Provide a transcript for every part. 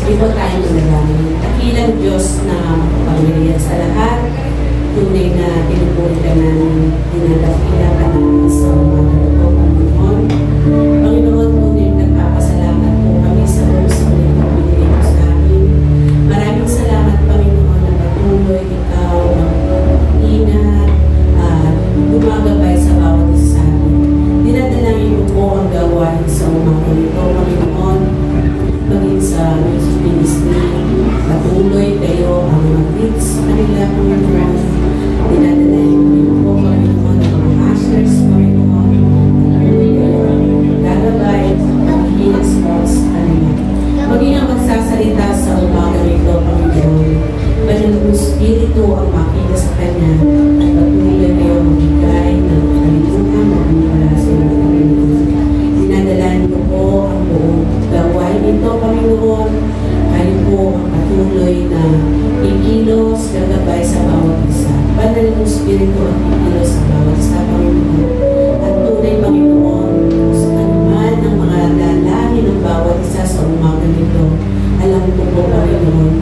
Di po tayo manalangin. Dakilang Diyos na makapangyarihan sa lahat, tunay na pinupuri ka namin, dinadakila ka namin sa umaga na po, Panginoon. Panginoon, tunay nagpapasalamat po kami sa buong sa ulit na pinili mo sa amin. Maraming salamat, Panginoon, na patuloy ikaw ang ingat at gumagabay sa bawat isa sa amin. Dinadalangin mo po ang gawain sa umaga nito, Panginoon, maging sa ministry, patuloy kayo ang mag-lead sa kanila, Panginoon. Dinadalayan mo po, Panginoon, ang mga masters, Panginoon. Patuloy kayo gagabay ang hinas mo sa kanila. Maging ang magsasalita sa umaga nito, Panginoon. Banal Espiritu ang makita sa Kanya at patuloy kayo magbigay ng kalituhan at mula sa inyo, Panginoon. Dinadalayan ko po ang buong gawain nito, Panginoon. Kayo po ang patuloy na ikilos, gagabay sa bawat isa. Banal ng Espiritu ang ikilos sa bawat isa, Panginoon. At tunay, Panginoon, sa kanuman ng mga dalangin ng bawat isa sa umaga nito, alam ko po, Panginoon,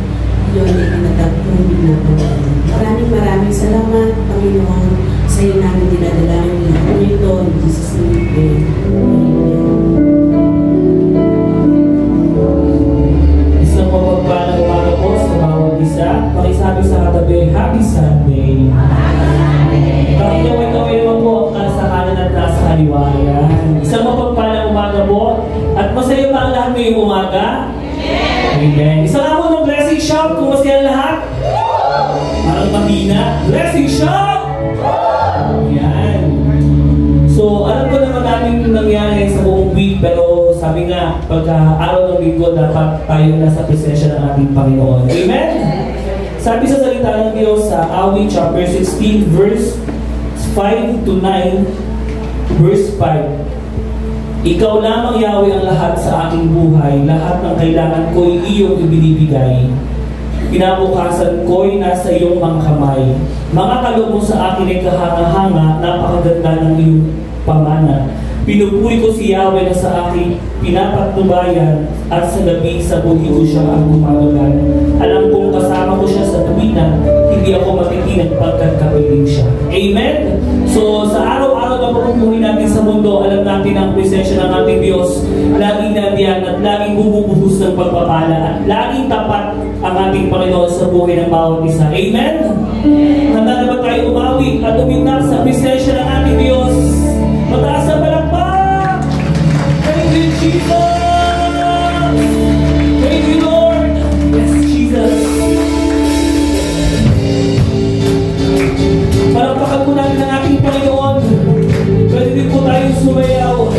yun ay pinatagpunin na, Panginoon. Maraming salamat, Panginoon, sa iyo namin dinadalangin lahat nito. In Jesus' name we pray. Isang mapagpalang umaga po sa bawat isa. Pakisabi sa katabi, Happy Sunday. Pakikaway-kaway naman po ang nasa kanan at nasa kaliwa. Isang mapagpalang umaga po. At masaya pa ang lahat ngayong umaga? Amen. Isang ako ng blessing shout kung masaya lahat. Parang mahina. Blessing shout! Yan. So, alam ko na madaming nangyari sa buong week, pero sabi nga, pagka araw ng linggo, dapat tayo nasa presensya ng ating Panginoon. Amen? Sabi sa salita ng Diyos sa Awit chapter 16, verse 5 to 9, verse 5. Ikaw lamang, Yahweh, ang lahat sa aking buhay. Lahat ng kailangan ko'y iyong ibinibigay. Kinabukasan ko'y nasa iyong mga kamay. Mga kaloob mo sa akin ay kahanga-hanga, napakaganda ng iyong pamana. Pinupuri ko si Yahweh na sa akin pinapatubayan, at sa gabi sa buhi ko siya ang gumagalan. Alam kong kasama ko siya sa tuwina, hindi ako matitinag pagkat kapiling siya. Amen? So, sa araw-araw na pagpupuri natin sa mundo, alam natin ang presensya ng ating Diyos. Laging nandiyan at laging bumubuhos ng pagpapala at laging tapat ang ating Panginoon sa buhay ng bawat isa. Amen? Handa na ba tayo umawi at uminap sa presensya ng ating Diyos? Mataas ang palakpak! Thank you, Jesus! Thank you, Lord! Yes, Jesus! Palakpakan po natin ang ating Panginoon. Pwede din po tayong sumayaw.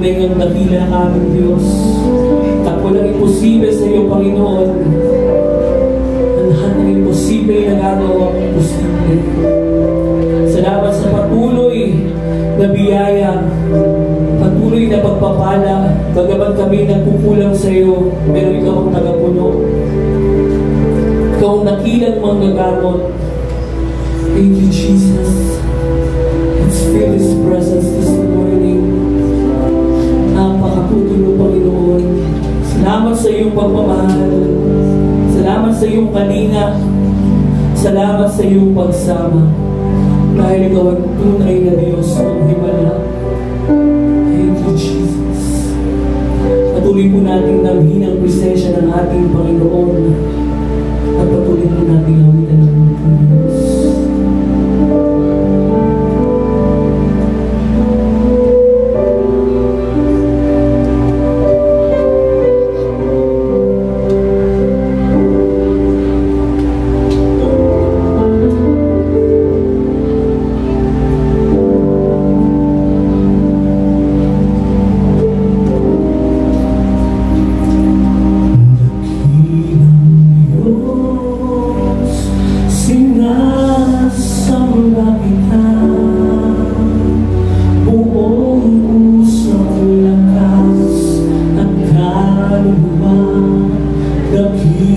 tunay ng dakila ng aming Diyos. At walang imposible sa iyo, Panginoon. Ang lahat ng imposible na nagagawa ang imposible. Salamat sa patuloy na biyaya, patuloy na pagpapala. Bagaman kami nagkukulang sa iyo, pero ikaw ang tagapuno. Ikaw ang nakilang manggagamot. Thank you, Jesus. Let's feel His presence this morning. Napakaputulo, Panginoon. Salamat sa iyong pagmamahal. Salamat sa iyong kalinga. Salamat sa iyong pagsama. Dahil ikaw ang tunay na Diyos ng himala. Thank you, Jesus. Patuloy po natin damhin ang presensya ng ating Panginoon. At patuloy po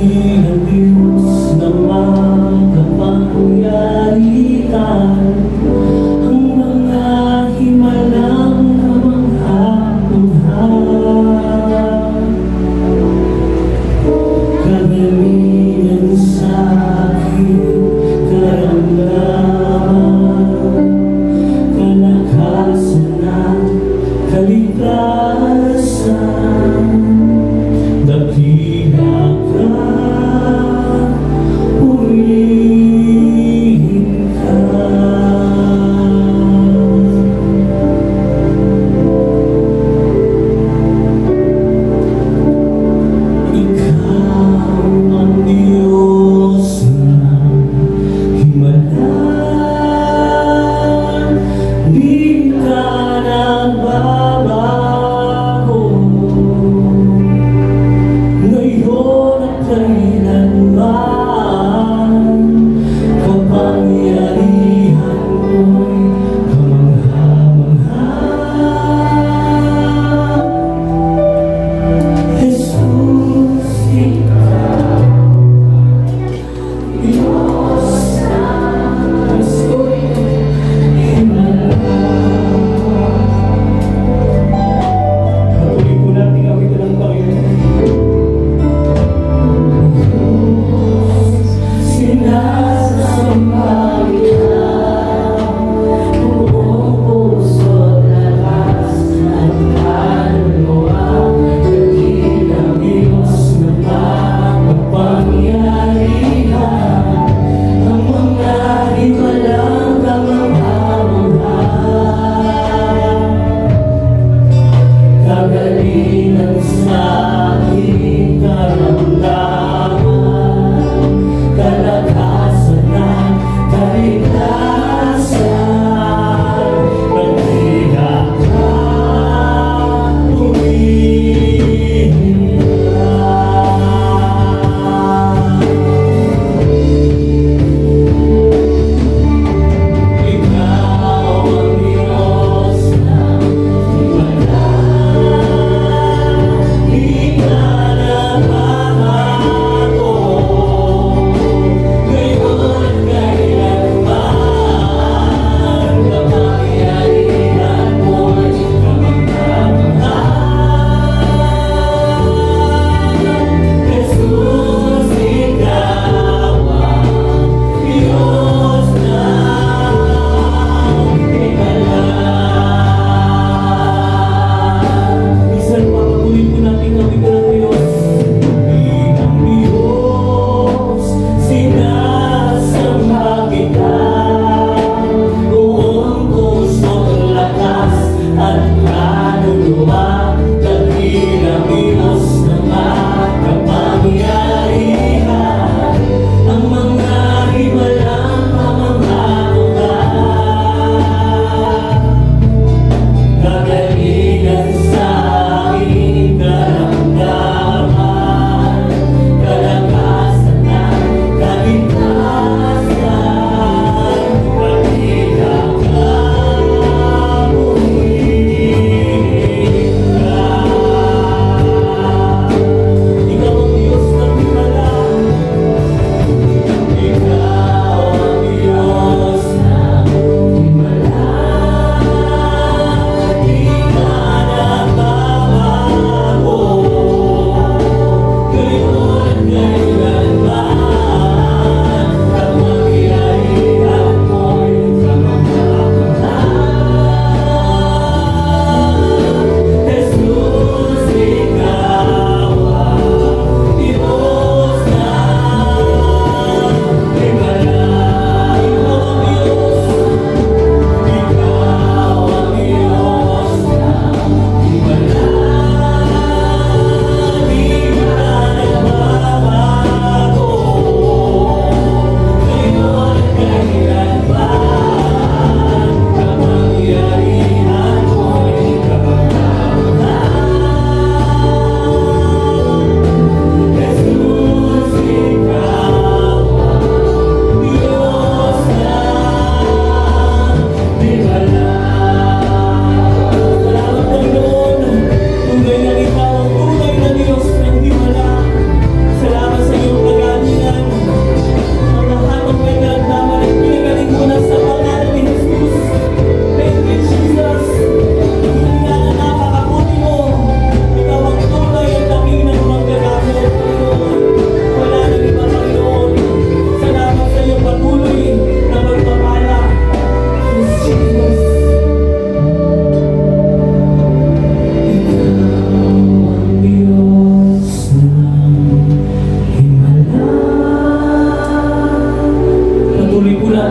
dakilang Diyos na makapangyarihan, ang mga himalang kamangha-mangha. Kagalingan sa aking karamdaman, kalakasan at kaligtasan, dakila ka.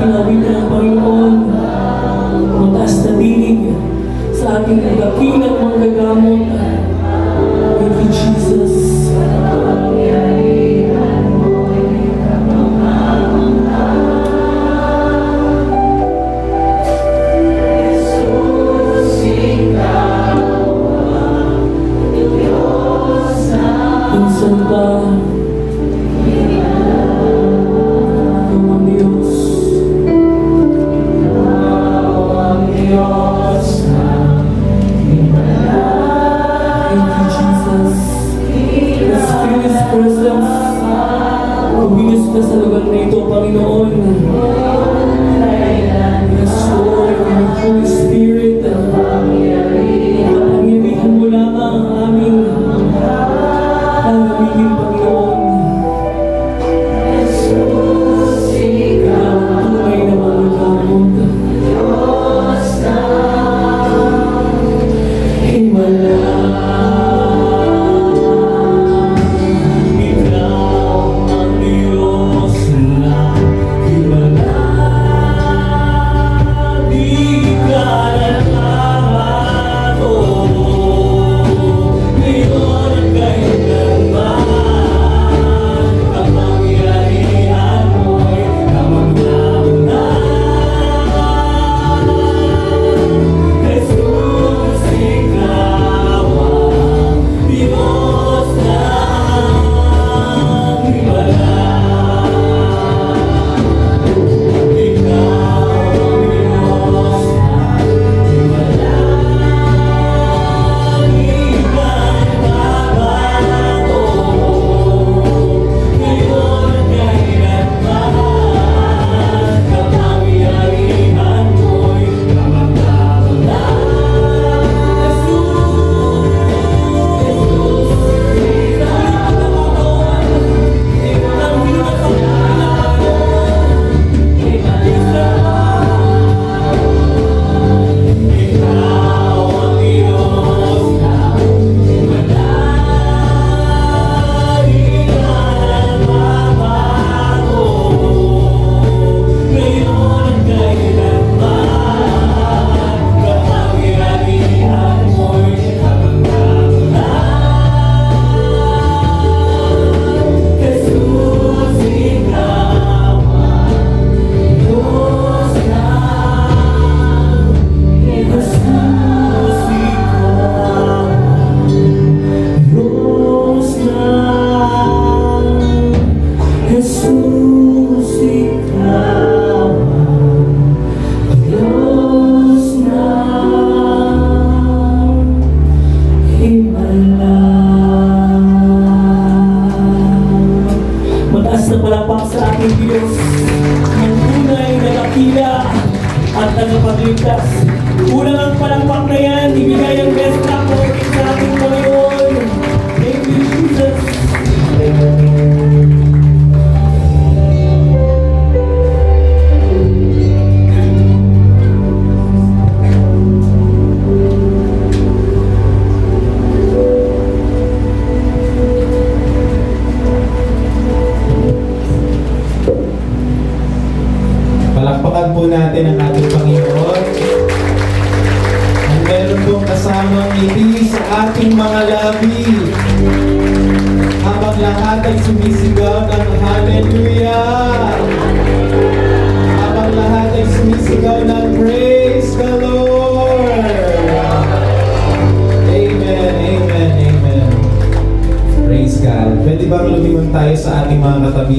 ating awitin ng Panginoon. Mataas na tinig sa ating dakilang manggagamot. Thank you, Jesus.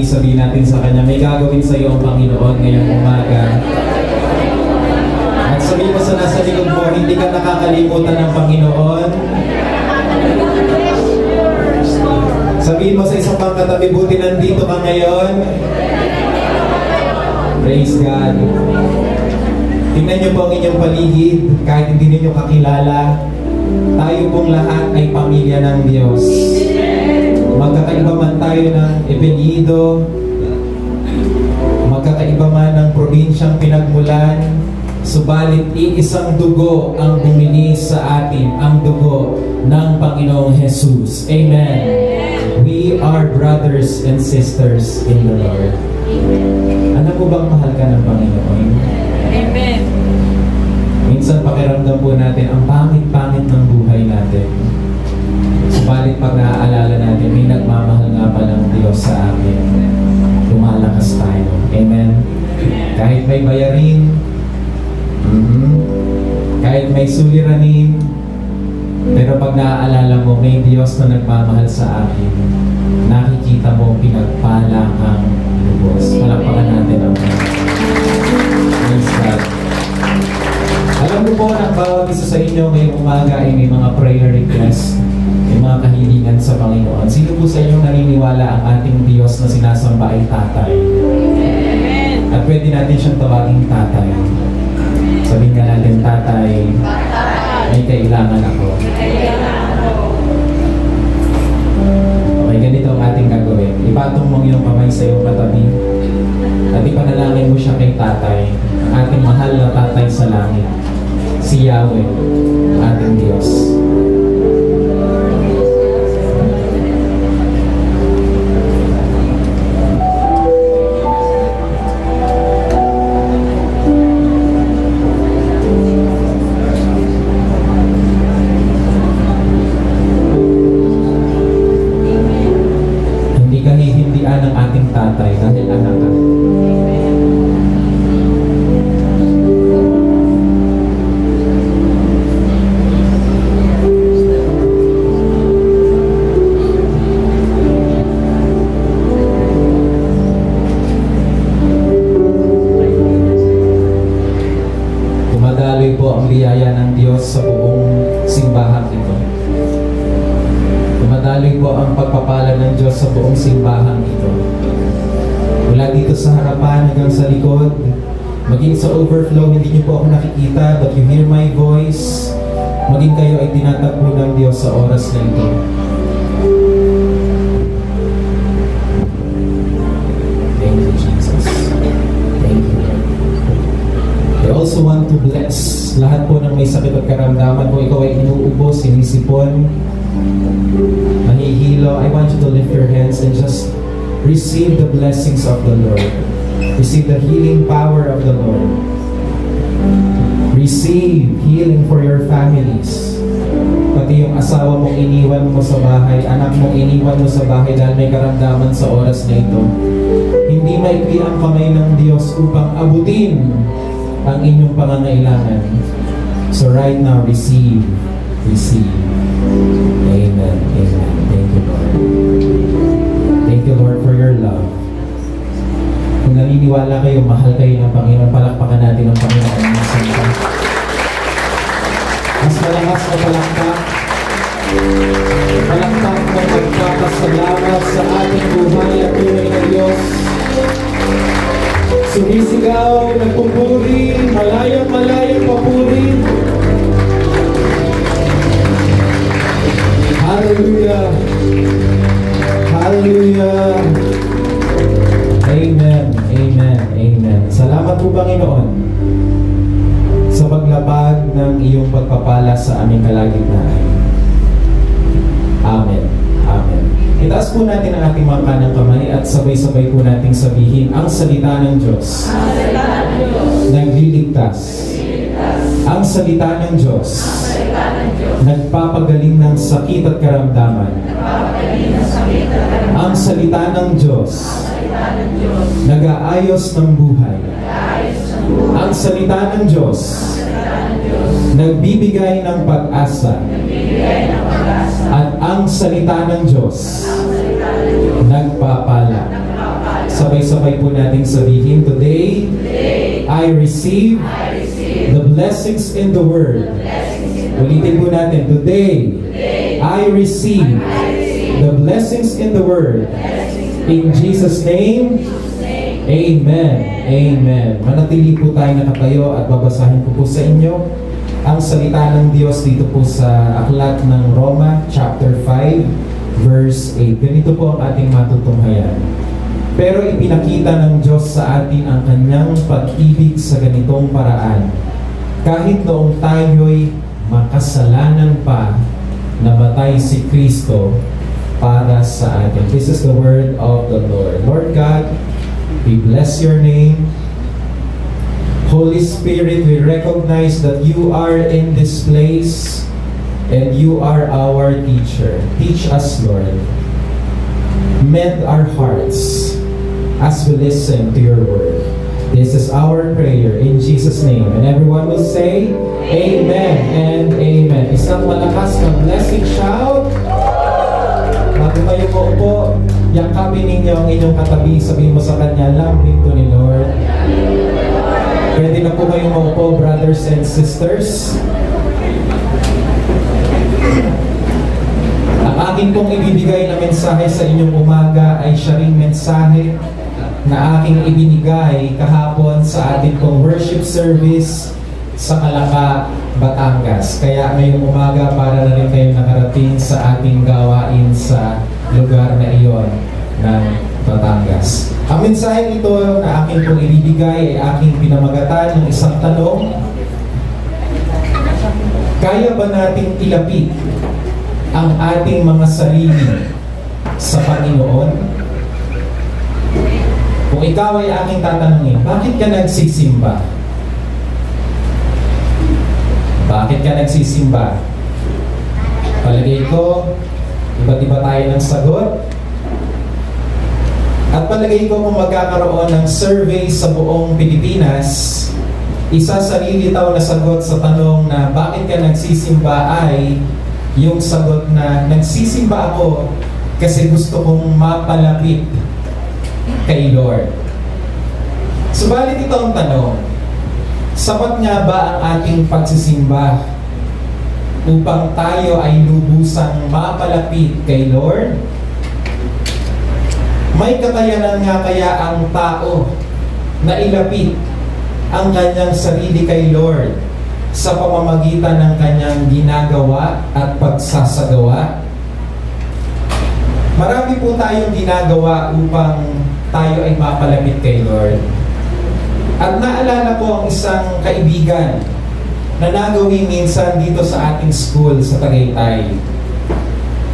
Sabihin natin sa Kanya, may gagawin sa iyo ang Panginoon ngayong umaga. At sabihin mo sa nasa likod mo, hindi ka nakakalimutan ng Panginoon. Sabihin mo sa isang pang katabi, buti nandito ka ngayon. Praise God. Tingnan niyo po ang inyong paligid, kahit hindi ninyo kakilala, tayo pong lahat ay pamilya ng Diyos. Magkakaiba man tayo ng apelyido, magkakaiba man ng probinsyang pinagmulan, subalit iisang dugo ang bumili sa atin, ang dugo ng Panginoong Jesus. Amen. We are brothers and sisters in the Lord. Alam mo bang mahal ka ng Panginoon? Amen. Minsan pakiramdam po natin ang pangit-pangit ng buhay natin. Subalit pag naaalala natin, may nagmamahal nga pa ng Diyos sa amin. Lumalakas tayo. Amen? Kahit may bayarin, kahit may suliranin, pero pag naaalala mo, may Diyos na nagmamahal sa akin, nakikita mo pinagpala kang lubos. Palakpakan natin ang praise God. Alam mo po na bawat isa sa inyo ngayong umaga ay may mga prayer requests, may mga kahilingan sa Panginoon. Sino po sa inyo naniniwala ang ating Diyos na sinasamba ay Tatay? At pwede natin siyang tawaging Tatay. Sabihin nga natin, Tatay, may kailangan ako. Okay, ganito ang ating gagawin. Ipatong mo yung kamay sa iyong katabi at ipanalangin mo siya kay Tatay, ang ating mahal na Tatay sa langit, si Yahweh, ang ating Diyos. Hindi ka hihindian ng ating Tatay dahil anak ka. Dumadaloy po ang biyaya ng Diyos sa buong simbahan ito. Dumadaloy po ang pagpapala ng Diyos sa buong simbahan ito. Mula dito sa harapan hanggang sa likod, maging sa overflow, hindi niyo po ako nakikita, but you hear my voice. Maging kayo ay tinatagpo ng Diyos sa oras na ito. Thank you, Jesus. Thank you, Lord. I also want to bless lahat po ng may sakit at karamdaman. Kung ikaw ay inuubo, sinisipon, nahihilo, I want you to lift your hands and just receive the blessings of the Lord. Receive the healing power of the Lord. Receive healing for your families. Pati yung asawa mong iniwan mo sa bahay, anak mong iniwan mo sa bahay dahil may karamdaman sa oras na ito. Hindi maikli ang kamay ng Diyos upang abutin ang inyong pangangailangan. So right now, receive. Receive. Amen. Amen. Thank you, Lord. Thank you, Lord, for your love. Kung naniniwala kayo, mahal kayo ng Panginoon, palakpakan natin ang Panginoon ng Santa. Mas malakas na palakpak. Palakpak na magpapasalamat sa ating buhay at tunay na Diyos. Sumisigaw, nagpupuri, malayang papuri. Hallelujah! Hallelujah! Amen, amen, amen. Salamat po, Panginoon, sa paglabag ng iyong pagpapala sa aming kalagitnaan. Amen, amen. Itaas po natin ang ating mga kanang kamay at sabay-sabay po nating sabihin ang salita ng Diyos. Nagliligtas. Ang salita ng Diyos. Nagpapagaling ng sakit at karamdaman. Ang salita ng Diyos. Nag-aayos ng buhay. Ang salita ng Diyos. Nagbibigay ng pag-asa. At ang salita ng Diyos nagpapala. Sabay-sabay po nating sabihin, today I receive the blessings in the Word. Ulitin po natin, today I receive the blessings in the Word. In Jesus' name, Amen. Amen. Manatili po tayo nakatayo at babasahin ko po sa inyo ang salita ng Diyos dito po sa aklat ng Roma, chapter 5, verse 8. Ganito po ang ating matutunghayan. Pero ipinakita ng Diyos sa atin ang kanyang pag-ibig sa ganitong paraan. Kahit noong tayo'y makasalanan pa, namatay si Kristo para sa atin. This is the word of the Lord. Lord God, We bless your name. Holy Spirit, we recognize that you are in this place and you are our teacher. Teach us, Lord. Mend our hearts as we listen to your word. This is our prayer in Jesus' name. And everyone will say, Amen and Amen. Isang malakas na blessing shout. Bago kayo po po, yakapin ninyo ang inyong katabi. Sabihin mo sa kanya, lambing to ni Lord. Pwede na po kayong maupo, brothers and sisters. Ang akin pong ibibigay na mensahe sa inyong umaga ay siya ring mensahe na aking ibinigay kahapon sa ating pong worship service sa Calaka, Batangas. Kaya ngayong umaga para na rin kayo nakarating sa ating gawain sa lugar na iyon ng Batangas. Ang mensahe ito na aking pong ibibigay ay aking pinamagatan ng isang tanong. Kaya ba nating ilapit ang ating mga sarili sa Panginoon? Kung ikaw ay aking tatanungin, bakit ka nagsisimba? Bakit ka nagsisimba? Palagay ko, iba't iba tayo ng sagot. At palagay ko kung magkakaroon ng survey sa buong Pilipinas, isa sa lilitaw na sagot sa tanong na bakit ka nagsisimba ay yung sagot na nagsisimba ako kasi gusto kong mapalapit kay Lord. Subalit ito ang tanong, sapat nga ba ang ating pagsisimba upang tayo ay lubusang mapalapit kay Lord? May kakayanan nga kaya ang tao na ilapit ang kanyang sarili kay Lord sa pamamagitan ng kanyang ginagawa at pagsasagawa? Marami po tayong ginagawa upang tayo ay mapalapit kay Lord. At naalala ko ang isang kaibigan na nagawin minsan dito sa ating school sa Tagaytay.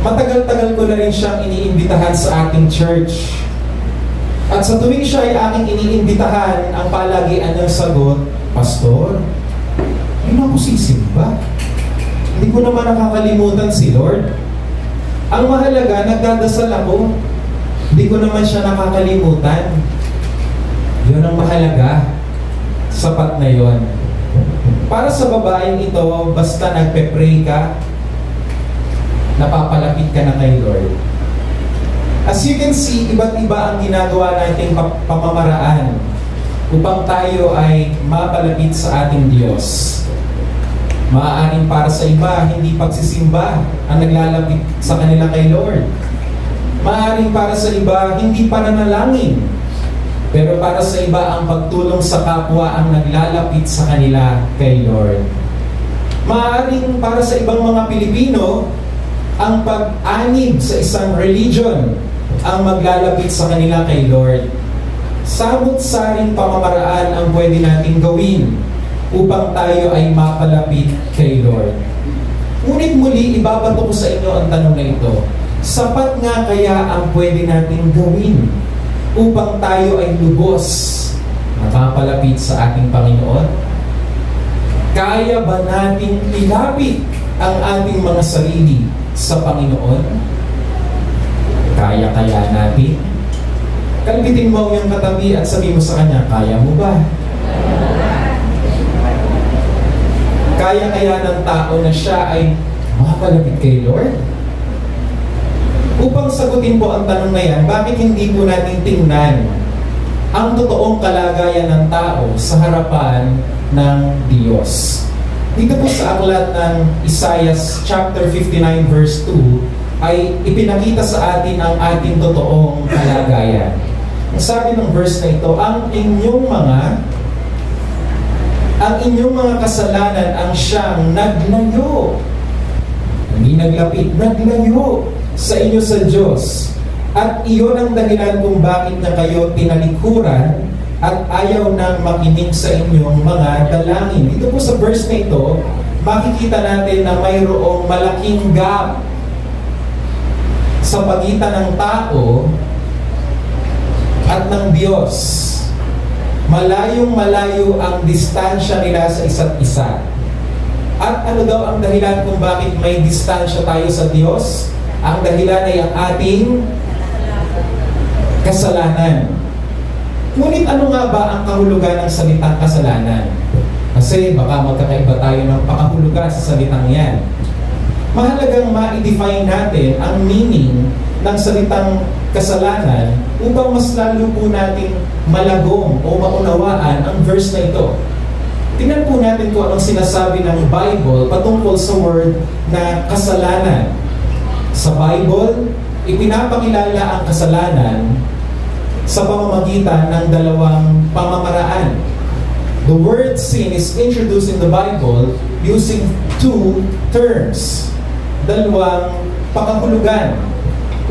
Matagal-tagal ko na rin siyang iniimbitahan sa ating church. At sa tuwing siya ay aking iniimbitahan, ang palagian niyang sagot, Pastor, hindi na ako sisimba. Hindi ko naman nakakalimutan si Lord. Ang mahalaga, nagdadasal ako. Hindi ko naman siya nakakalimutan. Yun ang mahalaga. Sapat na yon. Para sa babaeng ito, basta nagpe-pray ka, napapalapit ka na kay Lord. As you can see, iba't iba ang ginagawa nating pamamaraan upang tayo ay mapalapit sa ating Diyos. Maaaring para sa iba, hindi pagsisimba ang naglalapit sa kanila kay Lord. Maaaring para sa iba, hindi pananalangin. Pero para sa iba, ang pagtulong sa kapwa ang naglalapit sa kanila kay Lord. Maaaring para sa ibang mga Pilipino, ang pag-anib sa isang religion ang maglalapit sa kanila kay Lord. Samot-saring pamamaraan ang pwede nating gawin upang tayo ay mapalapit kay Lord. Ngunit muli, ibabato ko sa inyo ang tanong na ito. Sapat nga kaya ang pwede nating gawin upang tayo ay lubos na mapalapit sa ating Panginoon? Kaya ba nating ilapit ang ating mga sarili sa Panginoon? Kaya natin? Kalbitin mo yung katabi at sabihin mo sa kanya, kaya mo ba? Kaya ng tao na siya ay makapalapit kay Lord? Upang sagutin po ang tanong na yan, bakit hindi po natin tingnan ang totoong kalagayan ng tao sa harapan ng Diyos? Dito po sa aklat ng Isaiah chapter 59 verse 2 ay ipinakita sa atin ang ating totoong kalagayan. Ang sabi ng verse na ito, ang inyong mga kasalanan ang siyang naglayo. Hindi naglapit, naglayo sa inyo sa Diyos. At iyon ang dahilan kung bakit na kayo tinalikuran at ayaw nang makinig sa inyong mga dalangin. Dito po sa verse na ito, makikita natin na mayroong malaking gap sa pagitan ng tao at ng Diyos. Malayong malayo ang distansya nila sa isa't isa. At ano daw ang dahilan kung bakit may distansya tayo sa Diyos? Ang dahilan ay ang ating kasalanan. Ngunit ano nga ba ang kahulugan ng salitang kasalanan? Kasi baka magkakaiba tayo ng pakahulugan sa salitang yan. Mahalagang ma-define natin ang meaning ng salitang kasalanan upang mas lalo po nating malagong o maunawaan ang verse na ito. Tingnan po natin kung anong sinasabi ng Bible patungkol sa word na kasalanan. Sa Bible, ipinapakilala ang kasalanan sa pamamagitan ng dalawang pamamaraan. The word sin is introduced in the Bible using two terms. Dalawang pakahulugan.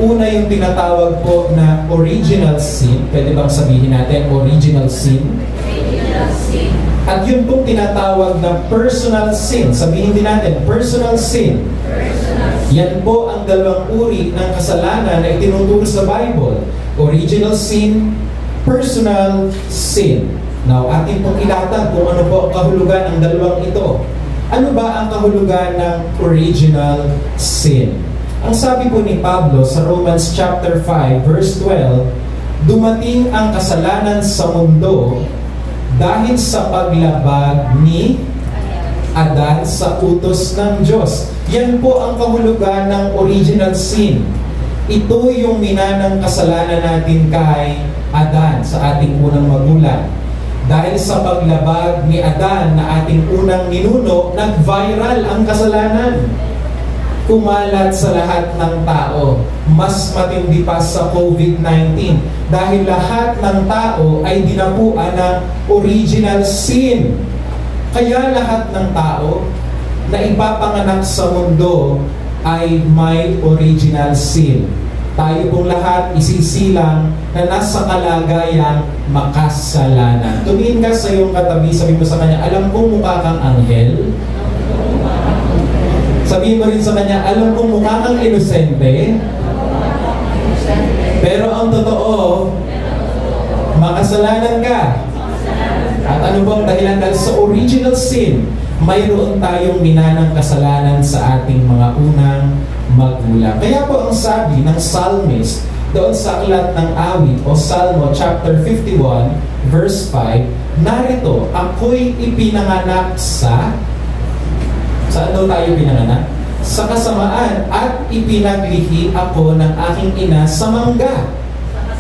Una yung tinatawag po na original sin. Pwede bang sabihin natin original sin? Original sin. At yun pong tinatawag na personal sin. Sabihin din natin, personal sin. Personal sin. Yan po ang dalawang uri ng kasalanan na itinuturo sa Bible. Original sin, personal sin. Now, atin pong ilatag kung ano po ang kahulugan ng dalawang ito. Ano ba ang kahulugan ng original sin? Ang sabi po ni Pablo sa Romans chapter 5, verse 12, dumating ang kasalanan sa mundo dahil sa paglabag ni Adan sa utos ng Diyos. Yan po ang kahulugan ng original sin. Ito yung minanang kasalanan natin kay Adan sa ating unang magulang. Dahil sa paglabag ni Adan na ating unang ninuno, nag-viral ang kasalanan. Kumalat sa lahat ng tao. Mas matindi pa sa COVID-19. Dahil lahat ng tao ay dinapuan ng original sin. Kaya lahat ng tao na ipapanganak sa mundo ay may original sin. Tayo pong lahat isisilang na nasa kalagayang makasalanan. Tumingin ka sa iyong katabi, sabi mo sa kanya, alam kong mukha kang anghel. Sabihin mo rin sa kanya, alam kong mukha kang inosente. Pero ang totoo, makasalanan ka. At ano bang dahilan? Dahil sa original sin, mayroon tayong minanang kasalanan sa ating mga unang magulang. Kaya po ang sabi ng psalmist doon sa aklat ng awit o Salmo chapter 51 verse 5, narito, ako'y ipinanganak sa saan daw tayo pinanganak? Sa kasamaan, at ipinaglihi ako ng aking ina sa mangga.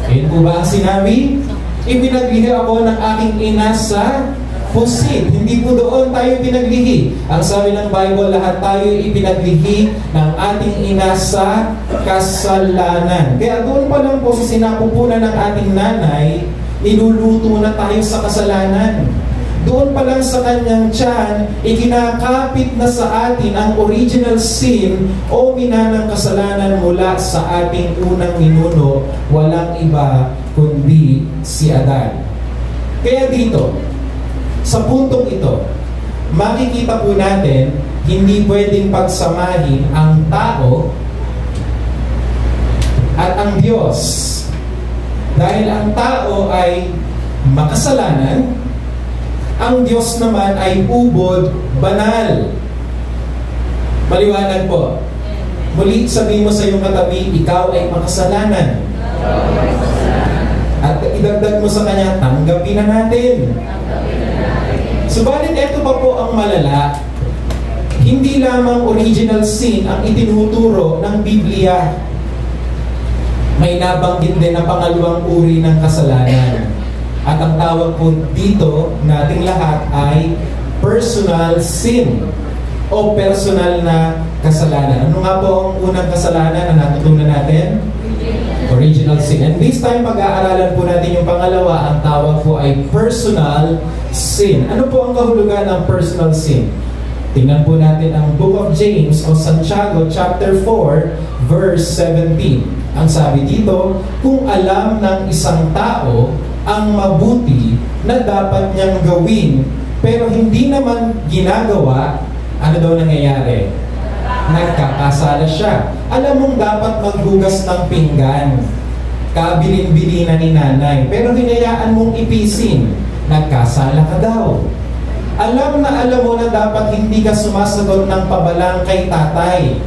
Ayun po ba ang sinabi? Ipinaglihi ako ng aking ina sa pusit. Hindi po doon tayo pinaglihi. Ang sabi ng Bible, lahat tayo ipinaglihi ng ating ina sa kasalanan. Kaya doon pa lang po sa sinapupunan ng ating nanay, niluluto na tayo sa kasalanan. Doon pa lang sa kanyang tiyan, ikinakapit na sa atin ang original sin o minanang kasalanan mula sa ating unang ninuno, walang iba kundi si Adan. Kaya dito, sa puntong ito, makikita po natin, hindi pwedeng pagsamahin ang tao at ang Diyos. Dahil ang tao ay makasalanan, ang Diyos naman ay ubod, banal. Maliwanag po. Muli sabihin mo sa iyong katabi, ikaw ay makasalanan. At idagdag mo sa kanya, tanggapin na natin. Subalit ito pa po ang malala. Hindi lamang original sin ang itinuturo ng Biblia. May nabanggit din na pangalawang uri ng kasalanan. At ang tawag po dito nating lahat ay personal sin o personal na kasalanan. Ano nga po ang unang kasalanan na natutunan natin? Original sin. And this time, pag-aaralan po natin yung pangalawa, ang tawag po ay personal sin. Ano po ang kahulugan ng personal sin? Tingnan po natin ang Book of James o Santiago chapter 4 verse 17. Ang sabi dito, kung alam ng isang tao ang mabuti na dapat niyang gawin, pero hindi naman ginagawa, ano daw nangyayari? Nagkakasala siya. Alam mong dapat maghugas ng pinggan, kabilin-bilinan ni nanay, pero hinayaan mong ipisin, nagkasala ka daw. Alam mo na dapat hindi ka sumasagot ng pabalang kay tatay,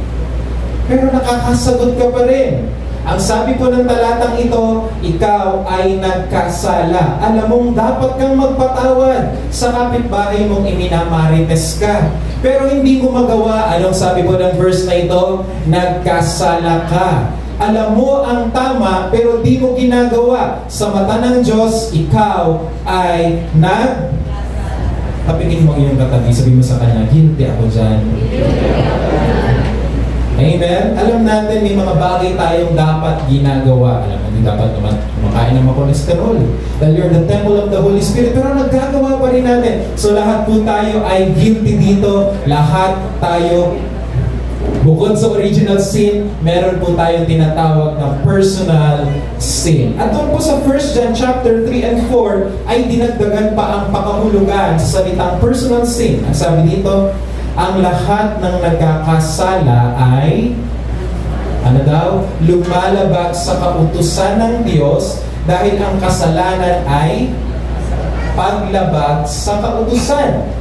pero nakakasagot ka pa rin. Ang sabi po ng talatang ito, ikaw ay nagkasala. Alam mong dapat kang magpatawad sa kapitbahay mong iminamarites ka, pero hindi mo magawa. Anong sabi po ng verse na ito? Nagkasala ka. Alam mo ang tama, pero di mo ginagawa. Sa mata ng Diyos, ikaw ay Tapikin mo yung katabi, sabi mo sa kanya, guilty ako dyan. Amen? Alam natin, may mga bagay tayong dapat ginagawa. Alam mo, hindi dapat kumakain ng mga cholesterol. Dahil you're the temple of the Holy Spirit. Pero nagagawa pa rin natin. So lahat po tayo ay guilty dito. Lahat tayo, bukod sa original sin, meron po tayong tinatawag na personal sin. At doon po sa 1 John chapter 3 and 4 ay dinagdagan pa ang pakahulugan sa salitang personal sin. Ang sabi dito, ang lahat ng nagkakasala ay lumalabag sa kautusan ng Diyos dahil ang kasalanan ay paglabag sa kautusan.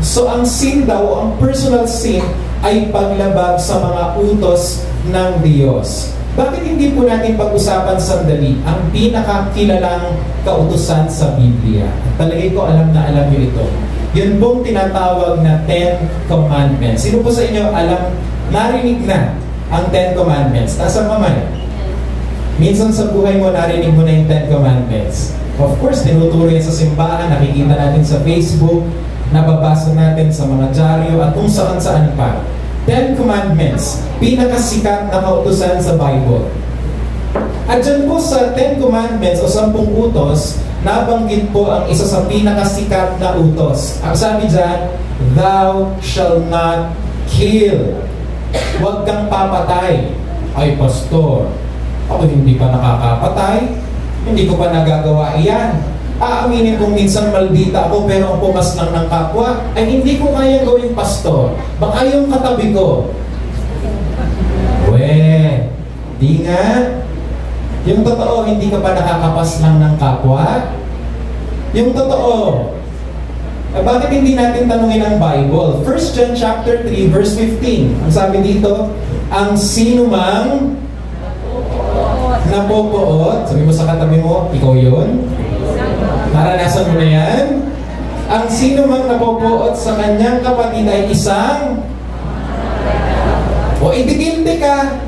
So ang sin daw, ang personal sin, ay paglabag sa mga utos ng Diyos. Bakit hindi po natin pag-usapan sandali ang pinakakilalang kautusan sa Biblia? Talagay ko alam na alam niyo ito. Yun pong tinatawag na 10 Commandments. Sino po sa inyo narinig na ang 10 Commandments? Nasa mamay? Minsan sa buhay mo, narinig mo na yung 10 Commandments. Of course, tinuturo yan sa simbahan, nakikita natin sa Facebook, nababasa natin sa mga dyaryo at kung saan-saan pa. 10 Commandments, pinakasikat na kautusan sa Bible. At dyan po sa 10 Commandments o 10 utos, nabanggit po ang isa sa pinakasikat na utos. Ang sabi dyan, thou shall not kill. Huwag kang papatay. Ay, pastor, ako hindi pa nakakapatay. Hindi ko pa nagagawa iyan. Aaminin kong minsan maldita ako pero ang pumas lang ng kapwa ay hindi ko kaya gawing pastor. Baka yung katabi ko. Di nga. Yung totoo, hindi ka pa nakakapas lang ng kapwa? Yung totoo. Bakit hindi natin tanungin ang Bible? 1 John chapter 3 verse 15. Ang sabi dito, ang sinumang napopoot, sabi mo sa katabi mo, ikaw yun? Naranasan mo na yan? Ang sinumang napopoot sa kanyang kapatid ay isang idigilty ka.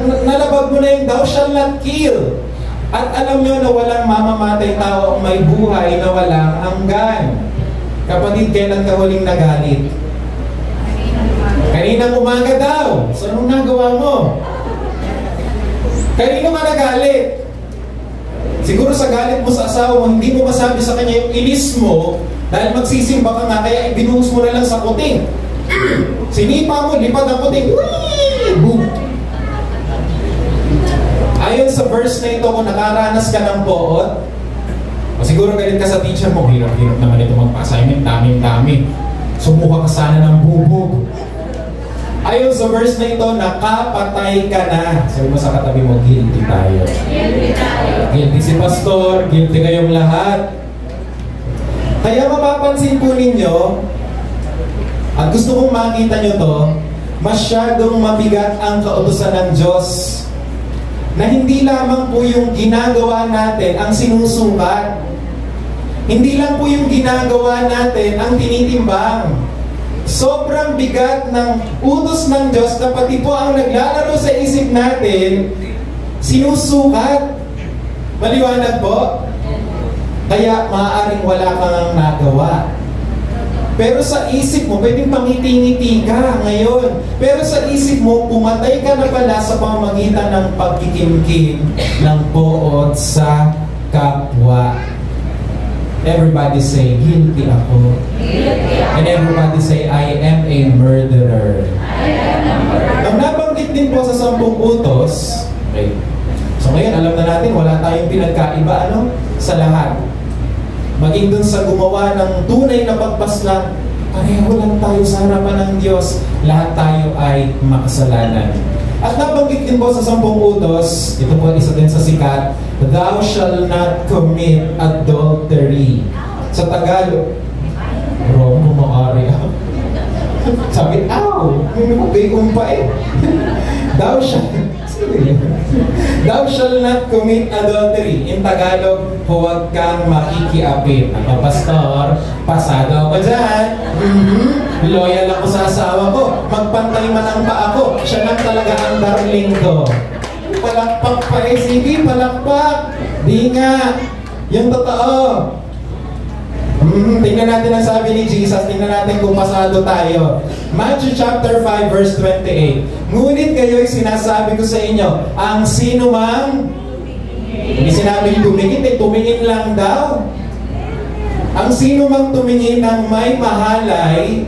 Nalabag mo na yung thou shall not kill. At alam nyo na walang mamamatay tao ang may buhay na walang hanggan. Kapatid, kailan ka huling nagalit? Kaninang umaga daw. So anong nagawa mo? Kanino ka nagalit? Siguro sa galit mo sa asawa mo, hindi mo masabi sa kanya yung inis mo dahil magsisimba ka nga, kaya ibinuhos mo na lang sa kuting. Sinipa mo, lipad ang kuting. Boom! Ayon sa verse na ito, kung nakaranas ka ng poot, o siguro galit ka sa teacher mo, hirap-hirap naman ito magpa-assignment, daming-dami. Sumuka ka sana ng bubog. Ayon sa verse na ito, nakapatay ka na. Sabi mo sa katabi mo, guilty tayo. Guilty tayo. Guilty si pastor, guilty kayong lahat. Kaya mapapansin po ninyo, at gusto kong makita nyo to, masyadong mabigat ang kautusan ng Diyos. Na hindi lamang po yung ginagawa natin ang sinusukat. Hindi lang po yung ginagawa natin ang tinitimbang. Sobrang bigat ng utos ng Diyos na pati po ang naglalaro sa isip natin, sinusukat. Maliwanag po? Kaya maaaring wala kang nagawa. Pero sa isip mo, pwedeng pangiti-ngiti ka ngayon. Pero sa isip mo, pumatay ka na pala sa pamamagitan ng pagkikimkim ng poot sa kapwa. Everybody say, guilty ako. Guilty ako. And everybody say, I am a murderer. Ang nabanggit din po sa 10 utos, okay. So ngayon, alam na natin, wala tayong pinagkaiba, sa lahat. Maging dun sa gumawa ng tunay na pagpaslang, pareho lang tayo sa harapan ng Diyos. Lahat tayo ay makasalanan. At nabanggit din po sa 10 utos, ito po isa din sa sikat, thou shall not commit adultery. Sa Tagalog, Romo maari ako. Sabi, ow! Bigong pa eh. Thou shall not commit adultery. In Tagalog, huwag kang makikiapit. Ako, pastor, pasado ako dyan. Loyal ako sa asawa ko. Magpantay man ang paa ko. Siya lang talaga ang darling ko. Palakpak pa eh. Sige, palakpak. Di nga. Yung totoo. Tingnan natin ang sabi ni Jesus. Tingnan natin kung pasado tayo. Matthew chapter 5 verse 28. Ngunit kayo'y sinasabi ko sa inyo, ang sino mang, hindi sinabing tumingin, tumingin lang daw. Ang sino mang tumingin ng may mahalay,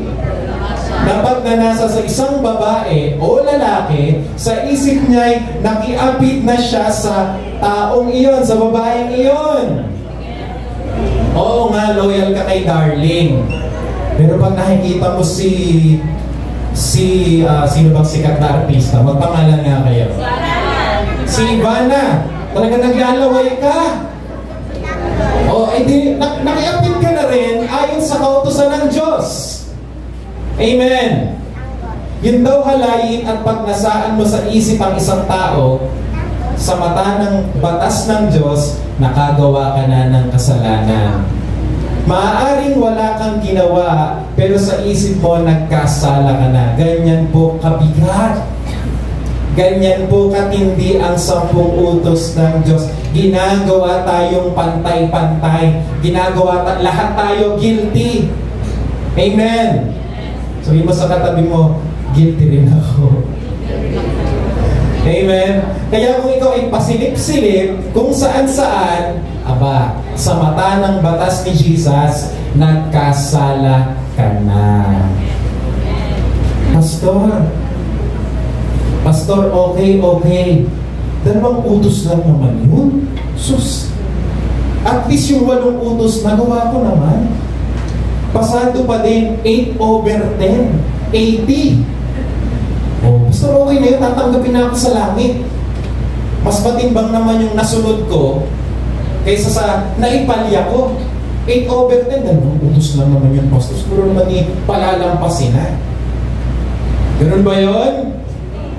dapat na nasa sa isang babae o lalaki, sa isip niya'y nakiapit na siya sa taong iyon, sa babaeng iyon. Oo nga, loyal ka kay darling. Pero pag nakikita mo sino bang sikat na artista? Magpangalan nga kayo. Si Ivana. Talaga naglalaway ka. O, nakiapit ka na rin ayon sa kautusan ng Diyos. Amen. Yun daw halayin at pagnasaan mo sa isip ang isang tao, sa mata ng batas ng Diyos, nakagawa ka na ng kasalanan. Maaaring wala kang ginawa, pero sa isip mo, nagkasala ka na. Ganyan po kabigat. Ganyan po katindi ang 10 utos ng Diyos. Ginagawa tayong pantay-pantay. Lahat tayo guilty. Amen. Sabihin mo sa katabi mo, guilty rin ako. Amen. Kaya kung ikaw ay pasilip-silip, kung saan-saan, aba, sa mata ng batas ni Jesus, nagkasala ka na. Pastor, okay. 2 utos lang naman yun. Sus. At least yung 8 utos, nagawa ko naman. Pasado pa din, 8/10. 80. Oh, pastor, okay na yun, tatanggapin na ako sa langit. Mas matimbang naman yung nasunod ko kaysa sa naipalya ko. 8/10, 2 utos lang naman yun, pastor. Siguro naman palalampasin na. Ganun ba yun?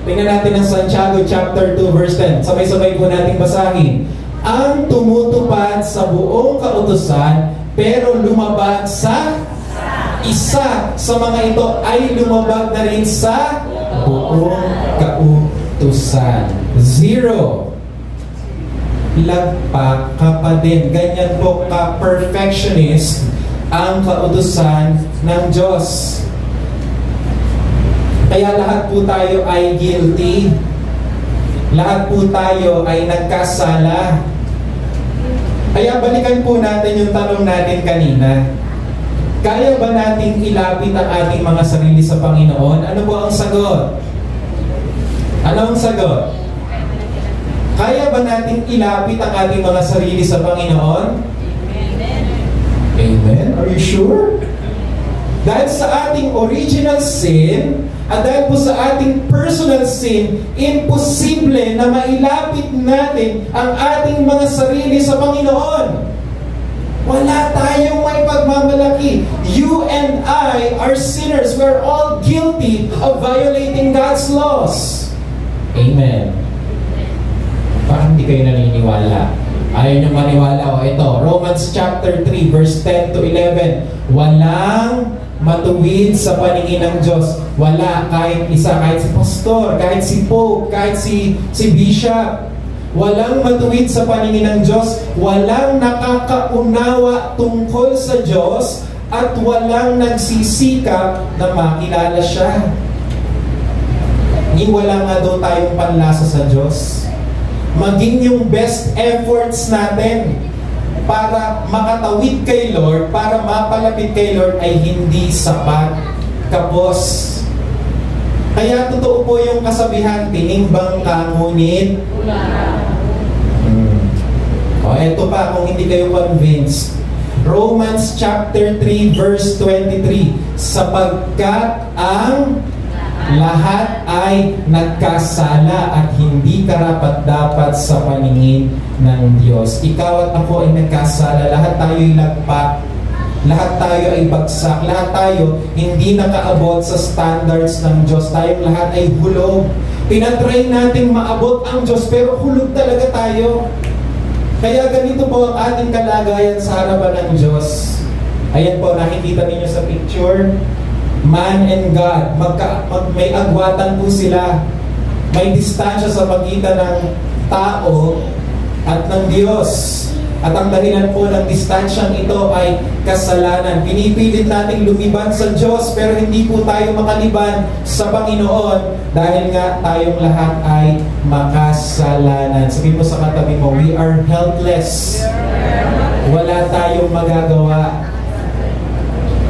Tingnan natin ang Santiago chapter 2 verse 10. Sabay-sabay po natin basahin. Ang tumutupad sa buong kautusan pero lumabag sa isa sa mga ito ay lumabag na rin sa buong kautusan. 0. Lagpak ka pa din. Ganyan po ka-perfectionist ang kautusan ng Diyos. Kaya lahat po tayo ay guilty. Lahat po tayo ay nagkasala. Kaya balikan po natin yung tanong natin kanina. Kaya ba nating ilapit ang ating mga sarili sa Panginoon? Ano po ang sagot? Ano ang sagot? Kaya ba nating ilapit ang ating mga sarili sa Panginoon? Amen? Are you sure? Dahil sa ating original sin, at dahil po sa ating personal sin, imposible na mailapit natin ang ating mga sarili sa Panginoon. Wala tayong may pagmamalaki. You and I are sinners. We're all guilty of violating God's laws. Amen. Parang hindi kayo naniniwala. Ayaw nyo maniwala. O ito, Romans chapter 3 verse 10 to 11. Walang matuwid sa paningin ng Diyos. Wala kahit isa, kahit si pastor, kahit si pope, kahit si bishop. Walang matuwid sa paningin ng Diyos. Walang nakakaunawa tungkol sa Diyos at walang nagsisikap na makilala siya. Wala nga daw tayong panlasa sa Diyos. Maging yung best efforts natin para makatawid kay Lord, para mapalapit kay Lord ay hindi sapat, kapos. Kaya totoo po yung kasabihan, tinimbang ka ngunit O eto pa, kung hindi kayo convinced, Romans chapter 3 verse 23, sapagkat ang Lahat ay nagkasala at hindi karapat-dapat sa paningin ng Diyos. Ikaw at ako ay nagkasala. Lahat tayo ay lagpak. Lahat tayo ay bagsak. Lahat tayo hindi nakaabot sa standards ng Diyos. Tayong lahat ay hulog. Pinatry natin maabot ang Diyos pero hulog talaga tayo. Kaya ganito po ang ating kalagayan sa harapan ng Diyos. Ayan po, nakikita ninyo sa picture. Man and God, may agwatan po sila. May distansya sa pagitan ng tao at ng Diyos. At ang dahilan po ng distansyang ito ay kasalanan. Pinipilit nating lumiban sa Diyos pero hindi po tayo makaliban sa Panginoon dahil nga tayong lahat ay makasalanan. Sabihin mo sa katabi mo, we are helpless. Wala tayong magagawa.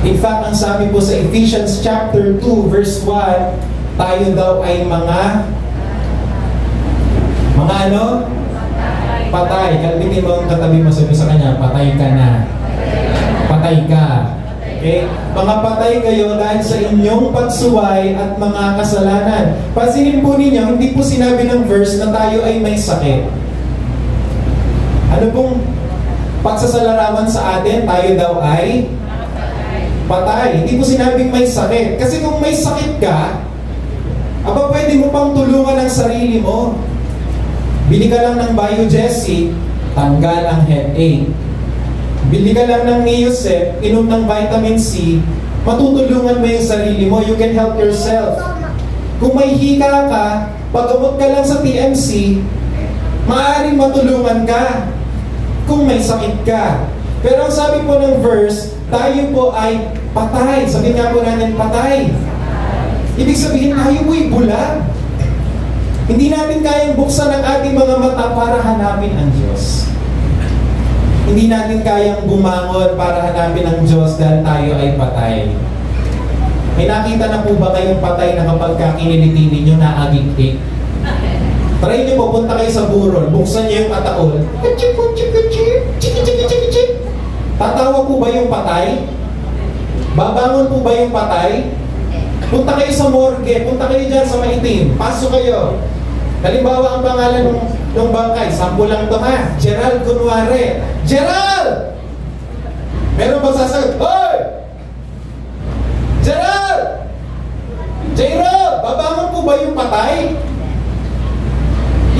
In fact, ang sabi po sa Ephesians chapter 2 verse 1, tayo daw ay mga ano? Patay. Kalbitin mo ang katabi mo, sabi sa kanya, patay ka na. Patay ka. Okay? Mga patay kayo dahil sa inyong pagsuway at mga kasalanan. Pansinin po ninyo, hindi po sinabi ng verse na tayo ay may sakit. Ano pong pagsasalarawan sa atin? Tayo daw ay patay. Hindi po sinabing may sakit. Kasi kung may sakit ka, pwede mo pang tulungan ang sarili mo. Bili ka lang ng Biogesic, tanggal ang headache. Bili ka lang ng Neosep, inom ng vitamin C, matutulungan mo yung sarili mo. You can help yourself. Kung may hika ka, pag-abot ka lang sa TMC, maaaring matulungan ka kung may sakit ka. Pero ang sabi po ng verse, tayo po ay patay. Sabi nga po natin, patay. Ibig sabihin, tayo po ay bulag. Hindi natin kayang buksan ang ating mga mata para hanapin ang Diyos. Hindi natin kayang bumangon para hanapin ang Diyos dahil tayo ay patay. May nakita na po ba kayong patay na kapag kakiniliti ninyo na agik-ik? Try nyo po, punta kayo sa burol, buksan nyo yung ataol. Tatawa po ba yung patay? Babangon po ba yung patay? Punta kayo sa morgue, punta kayo dyan sa maitim, pasok kayo. Halimbawa ang pangalan ng bangkay, sample lang ito ha, Gerald kunwari. Gerald! Meron bang sasagot? Hoy! Gerald! Gerald! Babangon po ba yung patay?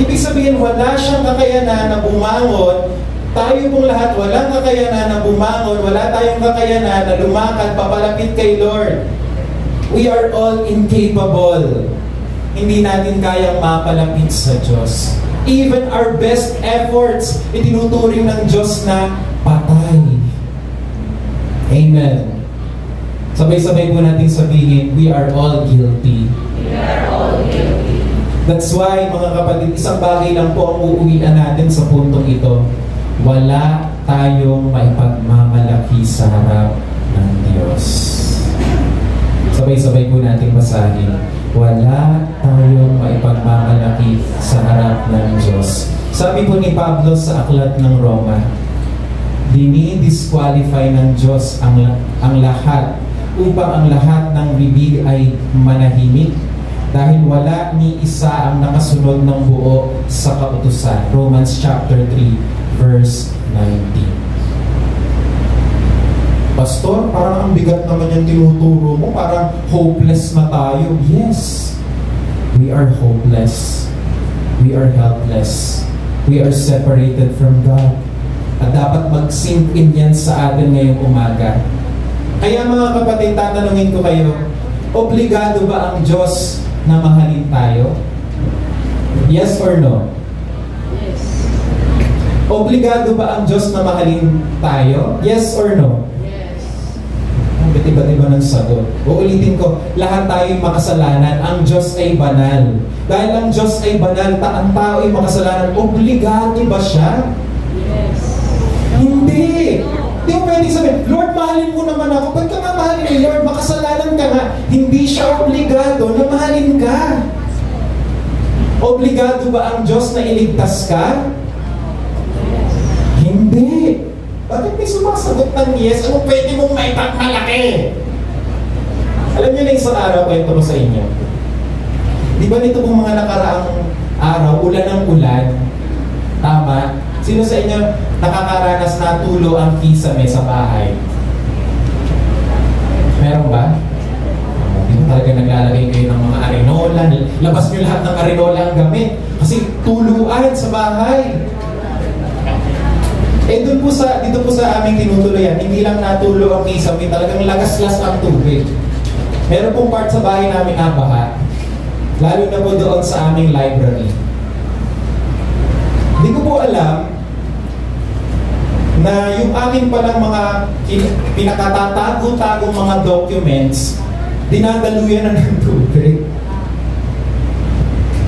Ibig sabihin, wala siyang kakayanan na bumangon. Tayo pong lahat, walang kakayanan na bumangon, wala tayong kakayanan na lumakad, papalapit kay Lord. We are all incapable. Hindi natin kayang mapalapit sa Diyos. Even our best efforts, itinuturing ng Diyos na patay. Amen. Sabay-sabay po natin sabihin, we are all guilty. We are all guilty. That's why, mga kapatid, isang bagay lang po ang uuwian natin sa puntong ito. Wala tayong maipagmamalaki sa harap ng Diyos. Sabay-sabay po natin basahin. Wala tayong maipagmamalaki sa harap ng Diyos. Sabi po ni Pablo sa aklat ng Roma, dinidisqualify ng Diyos ang lahat upang ang lahat ng bibig ay manahimik dahil wala ni isa ang nakasunod ng buo sa kautusan. Romans chapter 3 verse 19. Pastor, parang ang bigat naman yung tinuturo mo, parang hopeless na tayo. Yes, we are hopeless. We are helpless. We are separated from God. At dapat mag-sink in yan sa atin ngayong umaga. Kaya mga kapatid, tatanungin ko kayo, obligado ba ang Diyos na mahalin tayo? Yes or no? Yes. Obligado ba ang Diyos na mahalin tayo? Yes or no? Iba-iba ng sagot. Uulitin ko, lahat tayo makasalanan. Ang Diyos ay banal. Dahil ang Diyos ay banal, ang tao ay makasalanan. Obligado ba siya? Yes. Hindi. Hindi mo pwede sabihin, Lord, mahalin mo naman ako. Ba't ka mamahalin ni Lord? Makasalanan ka nga. Hindi siya obligado na mahalin ka. Obligado ba ang Diyos na iligtas ka? Hindi. Bakit may sumasagot ng yes? Ano pwede mong maipagmalaki? Alam niyo na isang araw, kwento ko sa inyo. Di ba nito pong mga nakaraang araw, ulan ng ulan? Tama? Sino sa inyo nakakaranas na tulo ang kisame sa bahay? Meron ba? Di ba talaga naglalagay kayo ng mga arenola? Labas nyo lahat ng arenola ang gamit. Kasi tuluan sa bahay. Eh dito po sa aming tinutuluyan, hindi lang natulo ang kisame, talagang lagaslas ang tubig. Meron pong part sa bahay namin nabaha. Lalo na po doon sa aming library. Hindi ko po alam na yung aking palang mga pinakatatago-tagong mga documents, dinadaluyan na ng tubig.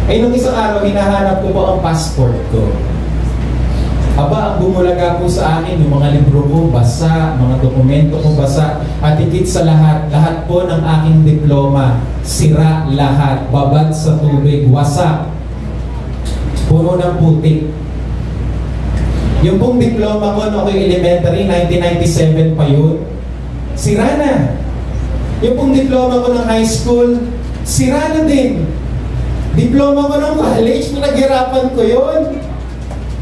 Ay nung isang araw, hinahanap ko po ang passport ko. Aba, ang bumulaga po sa akin, yung mga libro ko basa, mga dokumento ko basa, at higit sa lahat, lahat po ng aking diploma, sira lahat, babad sa tubig, wasak, puno ng putik. Yung pong diploma ko noong elementary, 1997 pa yun, sira na. Yung pong diploma ko ng high school, sira na din. Diploma ko ng college, pinaghirapan ko yun.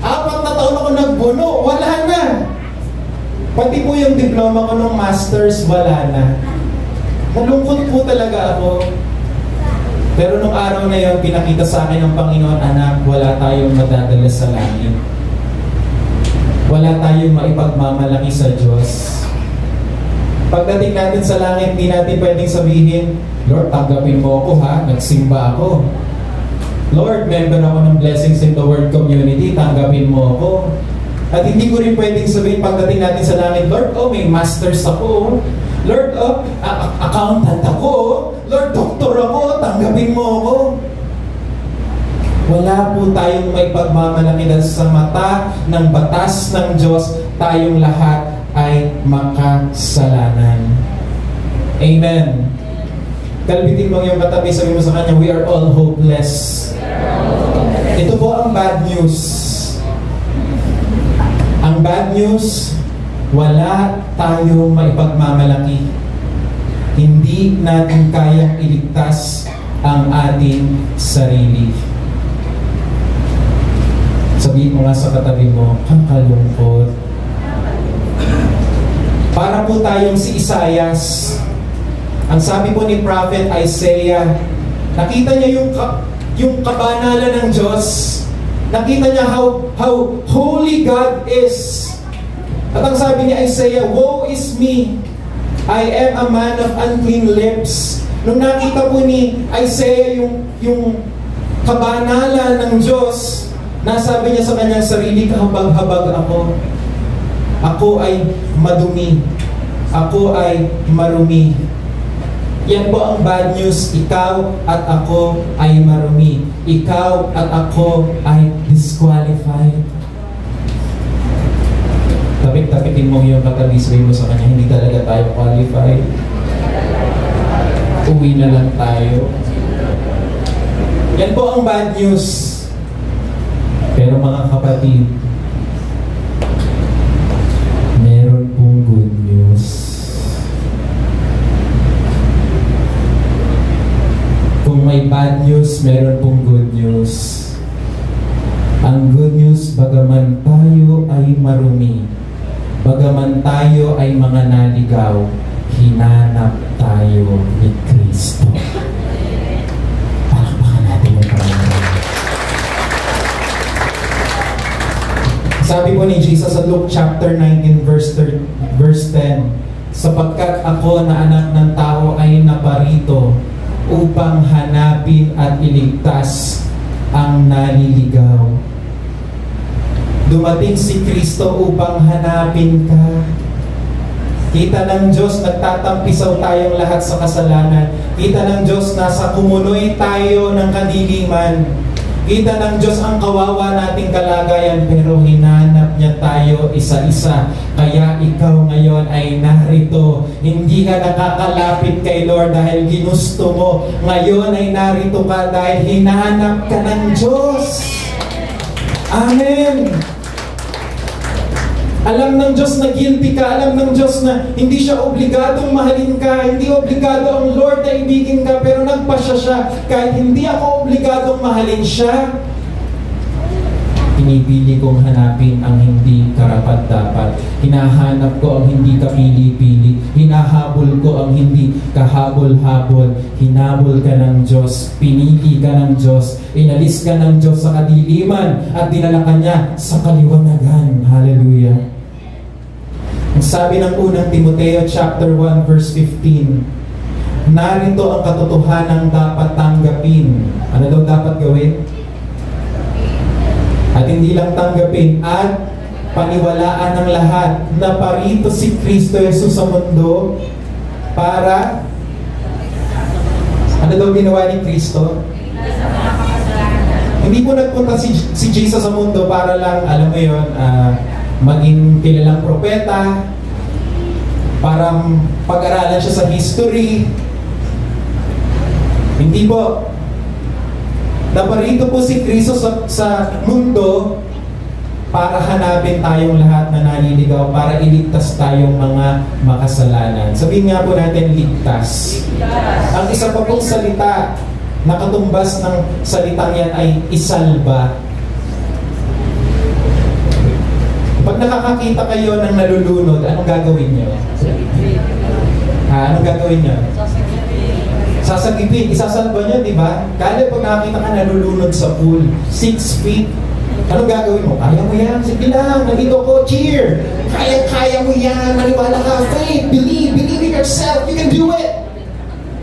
4 na taon ako nagbuno, wala na. Pati po yung diploma ko ng masters, wala na. Nalungkot po talaga ako. Pero nung araw na yun, pinakita sa akin ng Panginoon, anak, wala tayong madadala sa langit. Wala tayong maipagmamalaki sa Diyos. Pagdating natin sa langit, hindi natin pwedeng sabihin, Lord, tanggapin mo ako ha, nagsimba ako. Lord, member ako ng Blessings in the Word community, tanggapin mo ako. At hindi ko rin pwedeng sabihin pagdating natin sa langit, Lord, may masters ako. Lord, accountant ako. Lord, doktor ako, tanggapin mo ako. Wala po tayong may pagmamalaki dahil sa mata ng batas ng Diyos, tayong lahat ay makasalanan. Amen. Kalbitin mo yung katabi, sabi mo sa kanya, we are all hopeless. Ito po ang bad news. Ang bad news, wala tayong maipagmamalaki. Hindi natin kayang iligtas ang ating sarili. Sabihin mo nga sa katabi mo, kakalungkot. Para po tayong si Isaias. Ang sabi po ni Prophet Isaiah, nakita niya yung kabanalan ng Diyos. Nakita niya how holy God is. At ang sabi ni Isaiah, woe is me, I am a man of unclean lips. Nung nakita po ni Isaiah yung kabanalan ng Diyos, nasabi niya sa kanyang sarili, kahabag-habag ako. Ako ay madumi. Ako ay marumi. Yan po ang bad news. Ikaw at ako ay marumi. Ikaw at ako ay disqualified. Tapik-tapikin mo yung katabi, sabihin mo sa kanya, hindi talaga tayo qualified. Uwi na lang tayo. Yan po ang bad news. Pero mga kapatid, meron pong good news. Kung may bad news, meron pong good news. Ang good news, bagaman tayo ay marumi, bagaman tayo ay mga naligaw, hinanap tayo ni Kristo. Palakpakan natin yung Panginoon. Sabi po ni Jesus sa Luke chapter 19 verse 10, sapagkat ako na anak ng tao ay naparito upang hanapin at iligtas ang naliligaw. Dumating si Kristo upang hanapin ka. Kita ng Diyos, nagtatampisaw tayong lahat sa kasalanan. Kita ng Diyos, nasa kumunoy tayo ng kadiliman. Kita ng Diyos ang kawawa nating kalagayan, pero hinanap niya tayo isa-isa. Kaya ikaw ngayon ay narito. Hindi ka nakakalapit kay Lord dahil ginusto mo. Ngayon ay narito ka dahil hinanap ka ng Diyos. Amen. Alam ng Diyos na guilty ka. Alam ng Diyos na hindi siya obligadong mahalin ka. Hindi obligado ang Lord na ibigin ka. Pero nagpasya siya. Kahit hindi ako obligadong mahalin siya, pinipili kong hanapin ang hindi karapat-dapat. Hinahanap ko ang hindi kapili-pili. Hinahabol ko ang hindi kahabol-habol. Hinabol ka ng Diyos. Pinili ka ng Diyos. Inalis ka ng Diyos sa kadiliman at dinala ka niya sa kaliwanagan. Hallelujah. Ang sabi ng unang Timoteo chapter 1 verse 15, narito ang katotohanan dapat tanggapin. Ano daw dapat gawin? At hindi lang tanggapin at paniwalaan ng lahat na parito si Kristo Jesus sa mundo para ano daw ginawa ni Kristo? Hindi po nagpunta si Jesus sa mundo para lang, alam mo yun, maging kilalang propeta, para pag-aralan siya sa history. Hindi po. Naparito po si Kristo sa mundo para hanapin tayong lahat na naliligaw, para iligtas tayong mga makasalanan. Sabihin nga po natin, ligtas. Ang isa pa pong salita na katumbas ng salitang yan ay isalba. Pag nakakakita kayo ng nalulunod, anong gagawin nyo? Anong gagawin nyo? Sasagipin. Isasalba nyo, di ba? Kada pag nakakita ka nalulunod sa pool, 6 feet, anong gagawin mo? Kaya mo yan. Sige lang, nandito ko. Cheer! Kaya mo yan. Maniwala ka. Faith. Believe in yourself. You can do it.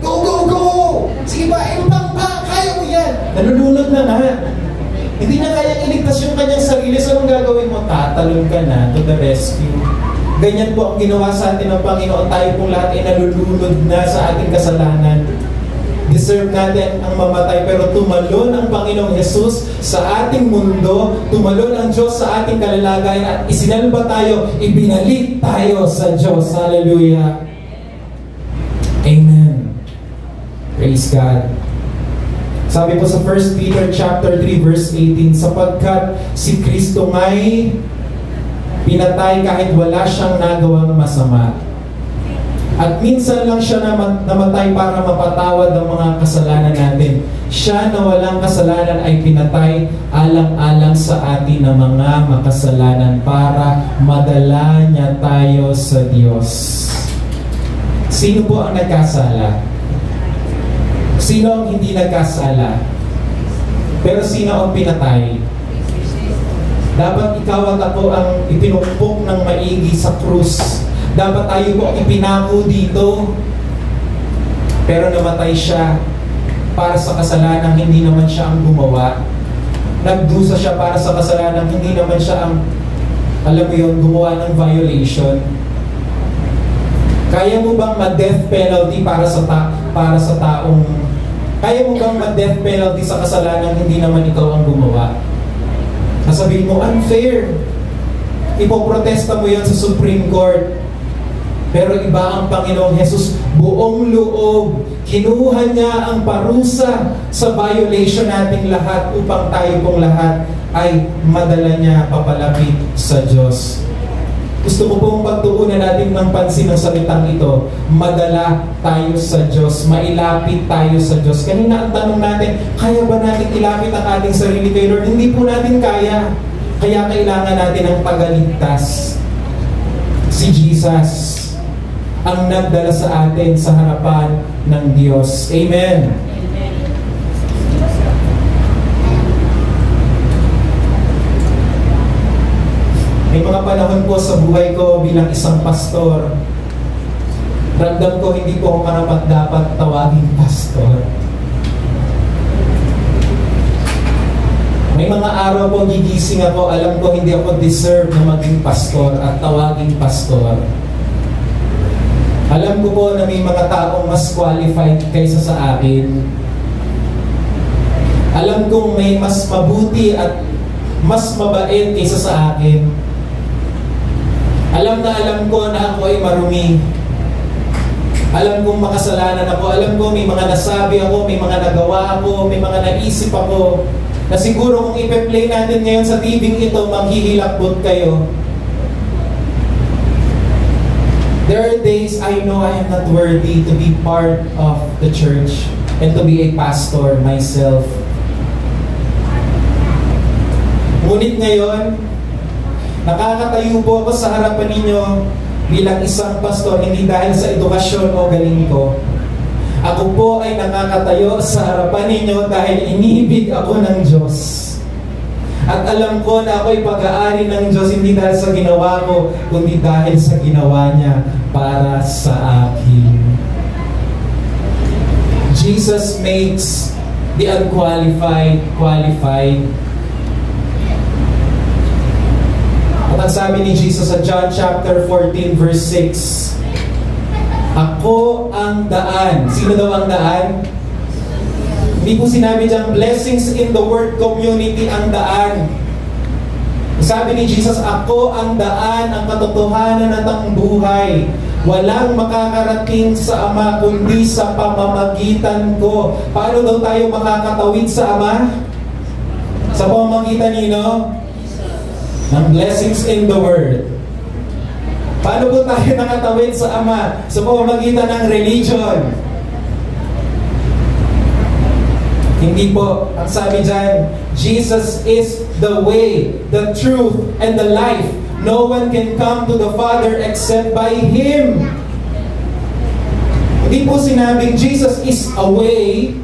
Go, go, go! Sige ba? Impang pa. Kaya mo yan. Nalulunod na nga. Hindi na kayang iligtas yung kanyang sarili. So, anong gagawin mo? Tatalon ka na to the rescue. Ganyan po ang ginawa sa atin ng Panginoon. Tayo pong lahat ay nalulunod na sa ating kasalanan. Deserve natin ang mamatay, pero tumalon ang Panginoong Jesus sa ating mundo. Tumalon ang Diyos sa ating kalalagayan at isinalba tayo, ibinalik tayo sa Diyos. Hallelujah. Amen. Praise God. Sabi po sa 1 Peter chapter 3 verse 18, sapagkat si Kristo nga'y pinatay kahit wala siyang nagawang masama. At minsan lang siya namatay para mapatawad ang mga kasalanan natin. Siya na walang kasalanan ay pinatay alang-alang sa atin ng mga makasalanan para madala niya tayo sa Diyos. Sino po ang nagkasala? Sino ang hindi nagkasala? Pero sino ang pinatay? Dapat ikaw at ako ang ipinukpok ng maigi sa krus. Dapat tayo po ang ipinako dito. Pero namatay siya para sa kasalanan, hindi naman siya ang gumawa. Nagdusa siya para sa kasalanan, hindi naman siya ang, alam mo yun, gumawa ng violation. Kaya mo bang ma-death penalty para sa taong, kaya mo bang ma-death penalty sa kasalanan, hindi naman ikaw ang gumawa? Sasabihin mo, unfair. Ipoprotesta mo yan sa Supreme Court. Pero iba ang Panginoong Jesus, buong loob, kinuha niya ang parusa sa violation nating lahat upang tayo pong lahat ay madala niya papalapit sa Diyos. Gusto ko pong pagtuunan natin ng pansin ng salitang ito, madala tayo sa Diyos, mailapit tayo sa Diyos. Kanina ang tanong natin, kaya ba natin ilapit ang ating sarili kay Lord? Hindi po natin kaya. Kaya kailangan natin ang tagaligtas. Si Jesus ang nagdala sa atin sa harapan ng Diyos. Amen. May mga panahon po sa buhay ko bilang isang pastor, ramdam ko hindi po ako karapat-dapat tawaging pastor. May mga araw po gigising ako, alam ko hindi ako deserve na maging pastor at tawaging pastor. Alam ko po na may mga taong mas qualified kaysa sa akin. Alam kong may mas mabuti at mas mabait kaysa sa akin. Alam ko na ako ay marumi. Alam kong makasalanan ako. Alam ko may mga nasabi ako, may mga nagawa ako, may mga naisip ako, na siguro kung ipe-play natin ngayon sa TV ito, maghihilakbot kayo. There are days I know I am not worthy to be part of the church and to be a pastor myself. Ngunit ngayon, nakakatayo po ako sa harapan ninyo bilang isang pastor, hindi dahil sa edukasyon o galing ko. Ako po ay nakakatayo sa harapan ninyo dahil inibig ako ng Diyos. At alam ko na ako'y pag-aari ng Diyos hindi dahil sa ginawa ko, kundi dahil sa ginawa niya para sa akin. Jesus makes the unqualified qualified. At ang sabi ni Jesus sa John chapter 14 verse 6, ako ang daan. Sino daw ang daan? Hindi po sinabi dyan, blessings in the word community ang daan. Sabi ni Jesus, ako ang daan, ang katotohanan at ang buhay. Walang makakarating sa Ama kundi sa pamamagitan ko. Paano daw tayo makakatawid sa Ama? Sa pamamagitan nino? Ng blessings in the word. Paano po tayo nakatawid sa Ama? Sa pamamagitan ng religion. Hindi po. Ang sabi dyan, Jesus is the way, the truth, and the life. No one can come to the Father except by Him. Hindi po sinabing Jesus is a way.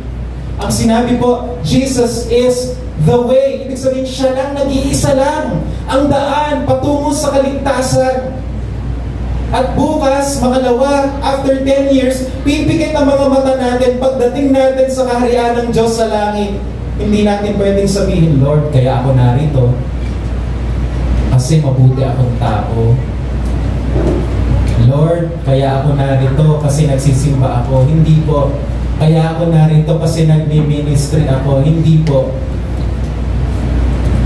Ang sinabi po, Jesus is the way. Ibig sabihin, siya lang, nag-iisa lang. Ang daan patungo sa kaligtasan. At bukas, makalawa, after 10 years, pipikit ang mga mata natin pagdating natin sa kaharian ng Diyos sa langit. Hindi natin pwedeng sabihin, Lord, kaya ako narito kasi mabuti akong tao. Lord, kaya ako narito kasi nagsisimba ako. Hindi po. Kaya ako narito kasi nagmi-ministry ako. Hindi po.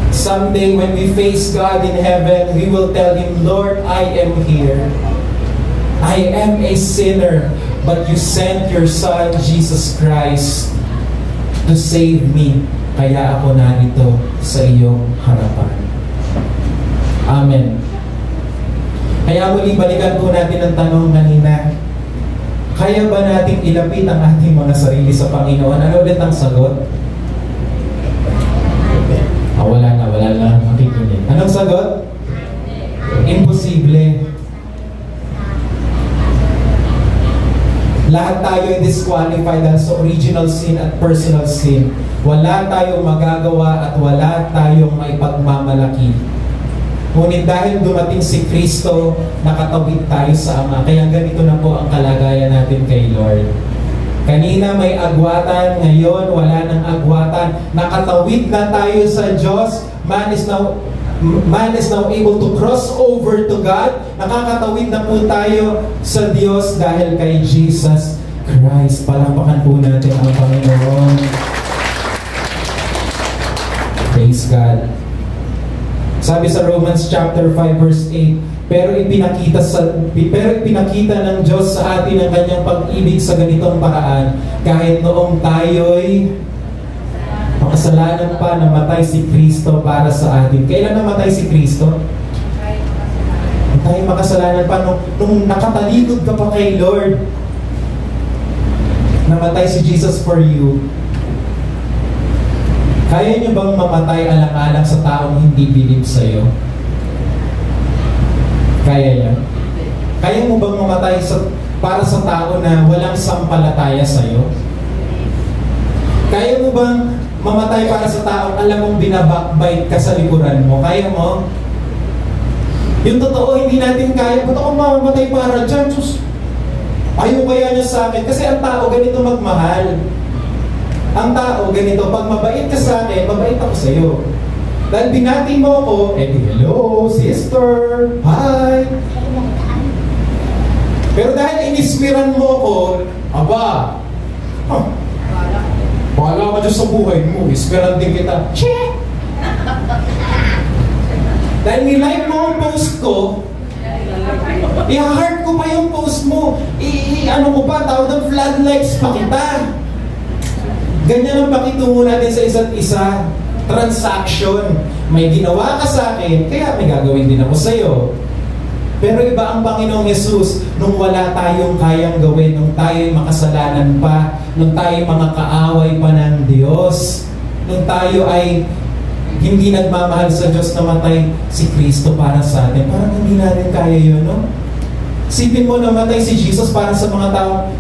Someday when we face God in heaven, we will tell Him, Lord, I am here. I am a sinner, but you sent your Son, Jesus Christ, to save me. Kaya ako narito sa iyong harapan. Amen. Kaya muli balikan po natin ang tanong kanina. Kaya ba nating ilapit ang ating mga sarili sa Panginoon? Ano ulit ang sagot? Wala na. Makikinig. Anong sagot? Imposible. Lahat tayo ay disqualified dahil sa original sin at personal sin. Wala tayong magagawa at wala tayong maipagmamalaki. Ngunit dahil dumating si Kristo, nakatawid tayo sa Ama. Kaya ganito na po ang kalagayan natin kay Lord. Kanina may agwatan, ngayon wala nang agwatan. Nakatawid na tayo sa Diyos. Man is now able to cross over to God. Nakakatawid na po tayo sa Diyos dahil kay Jesus Christ. Palakpakan po natin ang Panginoon. Praise God. Sabi sa Romans chapter 5 verse 8, pero ipinakita ng Diyos sa atin ang kanyang pag-ibig sa ganitong paraan, kahit noong tayo'y makasalanan pa, namatay si Kristo para sa atin. Kailan namatay si Kristo? Tayo makasalanan pa nung nakatalikod ka pa kay Lord. Namatay si Jesus for you. Kaya niyo bang mamatay alang-alang sa taong hindi bilib sa'yo? Kaya niya? Kaya mo bang mamatay para sa tao na walang sampalataya sa'yo? Kaya mo bang mamatay para sa taong alam mong binabakbite ka sa likuran mo? Kaya mo? Yung totoo, hindi natin kaya. Ba't ako mamamatay para dyan? Sus, ayaw kaya niya sa akin. Kasi ang tao ganito magmahal. Ang tao ganito, pag mabait ka sa akin, mabait ako sa'yo. Dahil binati mo ako, hello, sister, hi. Pero dahil inismiran mo ako, aba, bahala ka dyan sa buhay mo, ismiran din kita. Check! Dahil nilike mo ang post ko, i-heart ko pa yung post mo, ano ko pa, tawag ng floodlights pa kita. Ganyan ang pakitungo natin sa isa't isa. Transaction. May ginawa ka sa akin, kaya may gagawin din ako sa'yo. Pero iba ang Panginoong Jesus nung wala tayong kayang gawin, nung tayo'y makasalanan pa, nung tayo'y mga kaaway pa ng Diyos, nung tayo ay hindi nagmamahal sa Diyos, namatay si Kristo para sa atin. Parang hindi natin kaya yun, no? Isipin mo, namatay si Jesus para sa mga tao,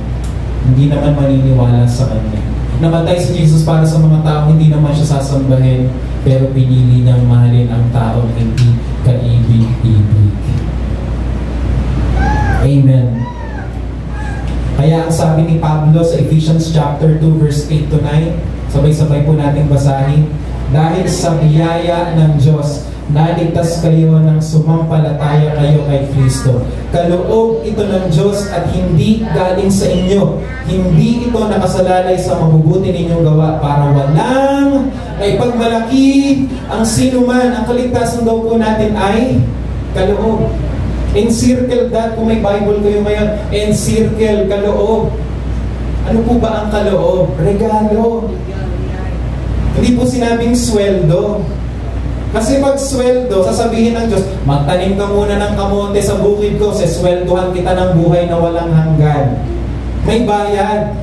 hindi naman maniniwala sa Kanya. Namatay si Jesus para sa mga tao, hindi naman siya sasambahin, pero pinili niyang mahalin ang taong hindi kaibig-ibig. Amen. Kaya ang sabi ni Pablo sa Ephesians chapter 2 verse 8 to 9, sabay-sabay po nating basahin. Dahil sa biyaya ng Diyos, naligtas kayo ng sumampalataya kayo kay Kristo. Kaloob ito ng Diyos at hindi galing sa inyo. Hindi ito nakasalalay sa mabubuti ninyong gawa para walang ay pagmalaki ang sinuman. Ang kaligtasan daw po natin ay kaloob. Encircle that, kung may Bible kayo ngayon, encircle, kaloob. Ano po ba ang kaloob? Regalo. Hindi po sinabing sweldo. Kasi pag sweldo, sasabihin ng Diyos, magtanim ka muna ng kamote sa bukid ko, sweldohan kita ng buhay na walang hanggan. May bayad.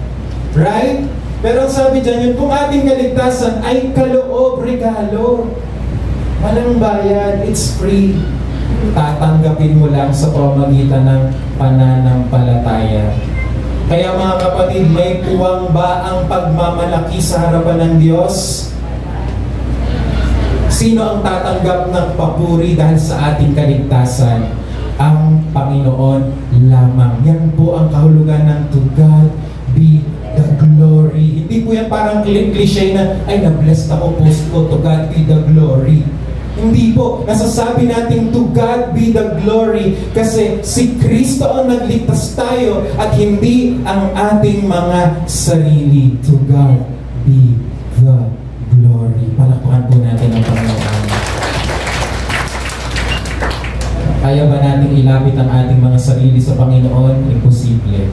Right? Pero ang sabi dyan, yun pong ating kaligtasan ay kaloob, regalo. Walang bayad, it's free. Tatanggapin mo lang sa pamamagitan ng pananampalataya. Kaya mga kapatid, may puwang ba ang pagmamalaki sa harapan ng Diyos? Sino ang tatanggap ng papuri dahil sa ating kaligtasan? Ang Panginoon lamang. Yan po ang kahulugan ng to God be the glory. Hindi po yan parang cliche na, ay na-blessed ako, post ko, to God be the glory. Hindi po. Nasasabi natin to God be the glory kasi si Kristo ang nagligtas tayo at hindi ang ating mga sarili. To God be the glory. Palakpakan po natin ang Panginoon. Kaya ba natin ilapit ang ating mga sarili sa Panginoon? Imposible.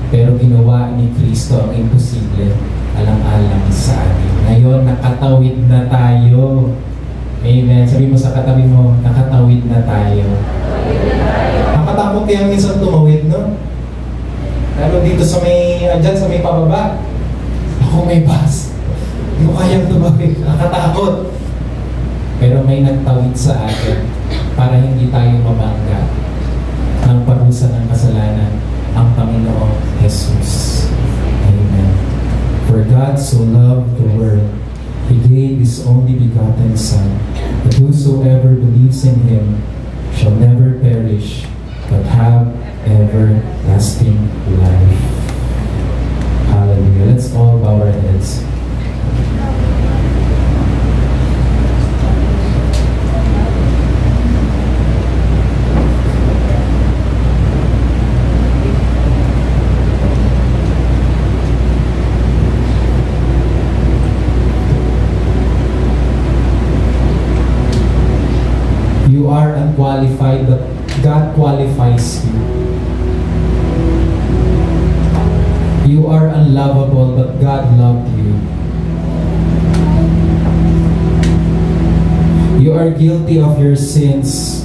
Pero ginawa ni Kristo ang imposible alang-alang sa atin. Ngayon, nakatawid na tayo. Amen. Sabi mo sa katabi mo, nakatawid na tayo. Nakatakot kaya minsan tumawid, no? Lalo dito sa may, dyan sa may pababa. Ako may bus. Hindi ko kayang tumawid. Nakatakot. Pero may nagtawid sa atin para hindi tayo mabangga ng parusa ng kasalanan, ang Panginoong Jesus. Amen. For God so loved the world, He gave His only begotten Son, that whosoever believes in Him shall never perish, but have everlasting life. Hallelujah. Let's all bow our heads. You are unqualified, but God qualifies you. You are unlovable, but God loved you. You are guilty of your sins,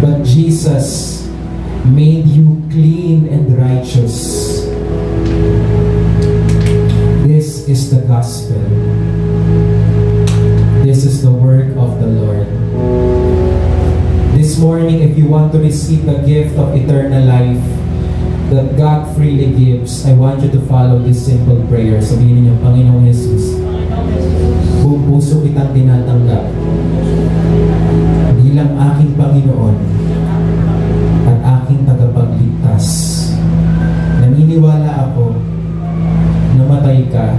but Jesus made you clean and righteous. This is the gospel. This is the work of the Lord. This morning, if you want to receive the gift of eternal life that God freely gives, I want you to follow this simple prayer. Sabihin niyo, Panginoong Jesus, buong puso kitang tinatanggap bilang aking Panginoon at aking tagapagligtas. Naniniwala ako na namatay ka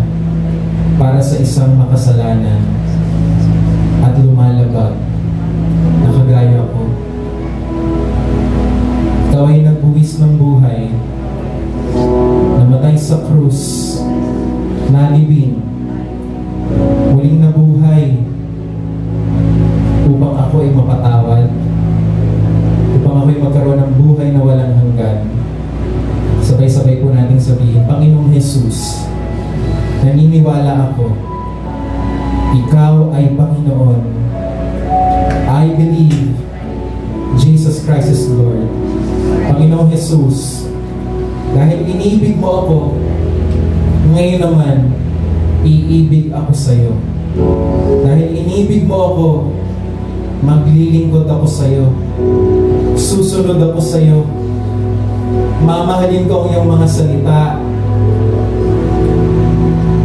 para sa isang makasalanan at lumalabag na kagaya ko. Ikaw ay nagbuwis ng buhay, namatay sa krus, nalibing, muling nabuhay upang ako ay mapatawad, upang ako ay magkaroon ng buhay na walang hanggan. Sabay-sabay po natin sabihin, Panginoong Jesus, naniniwala ako, Ikaw ay Panginoon. I believe Jesus Christ is Lord. Panginoong Jesus, dahil inibig mo ako, ngayon naman, iibig ako sa iyo. Dahil inibig mo ako, maglilingkod ako sa iyo. Susunod ako sa iyo. Mamahalin ko ang iyong mga salita.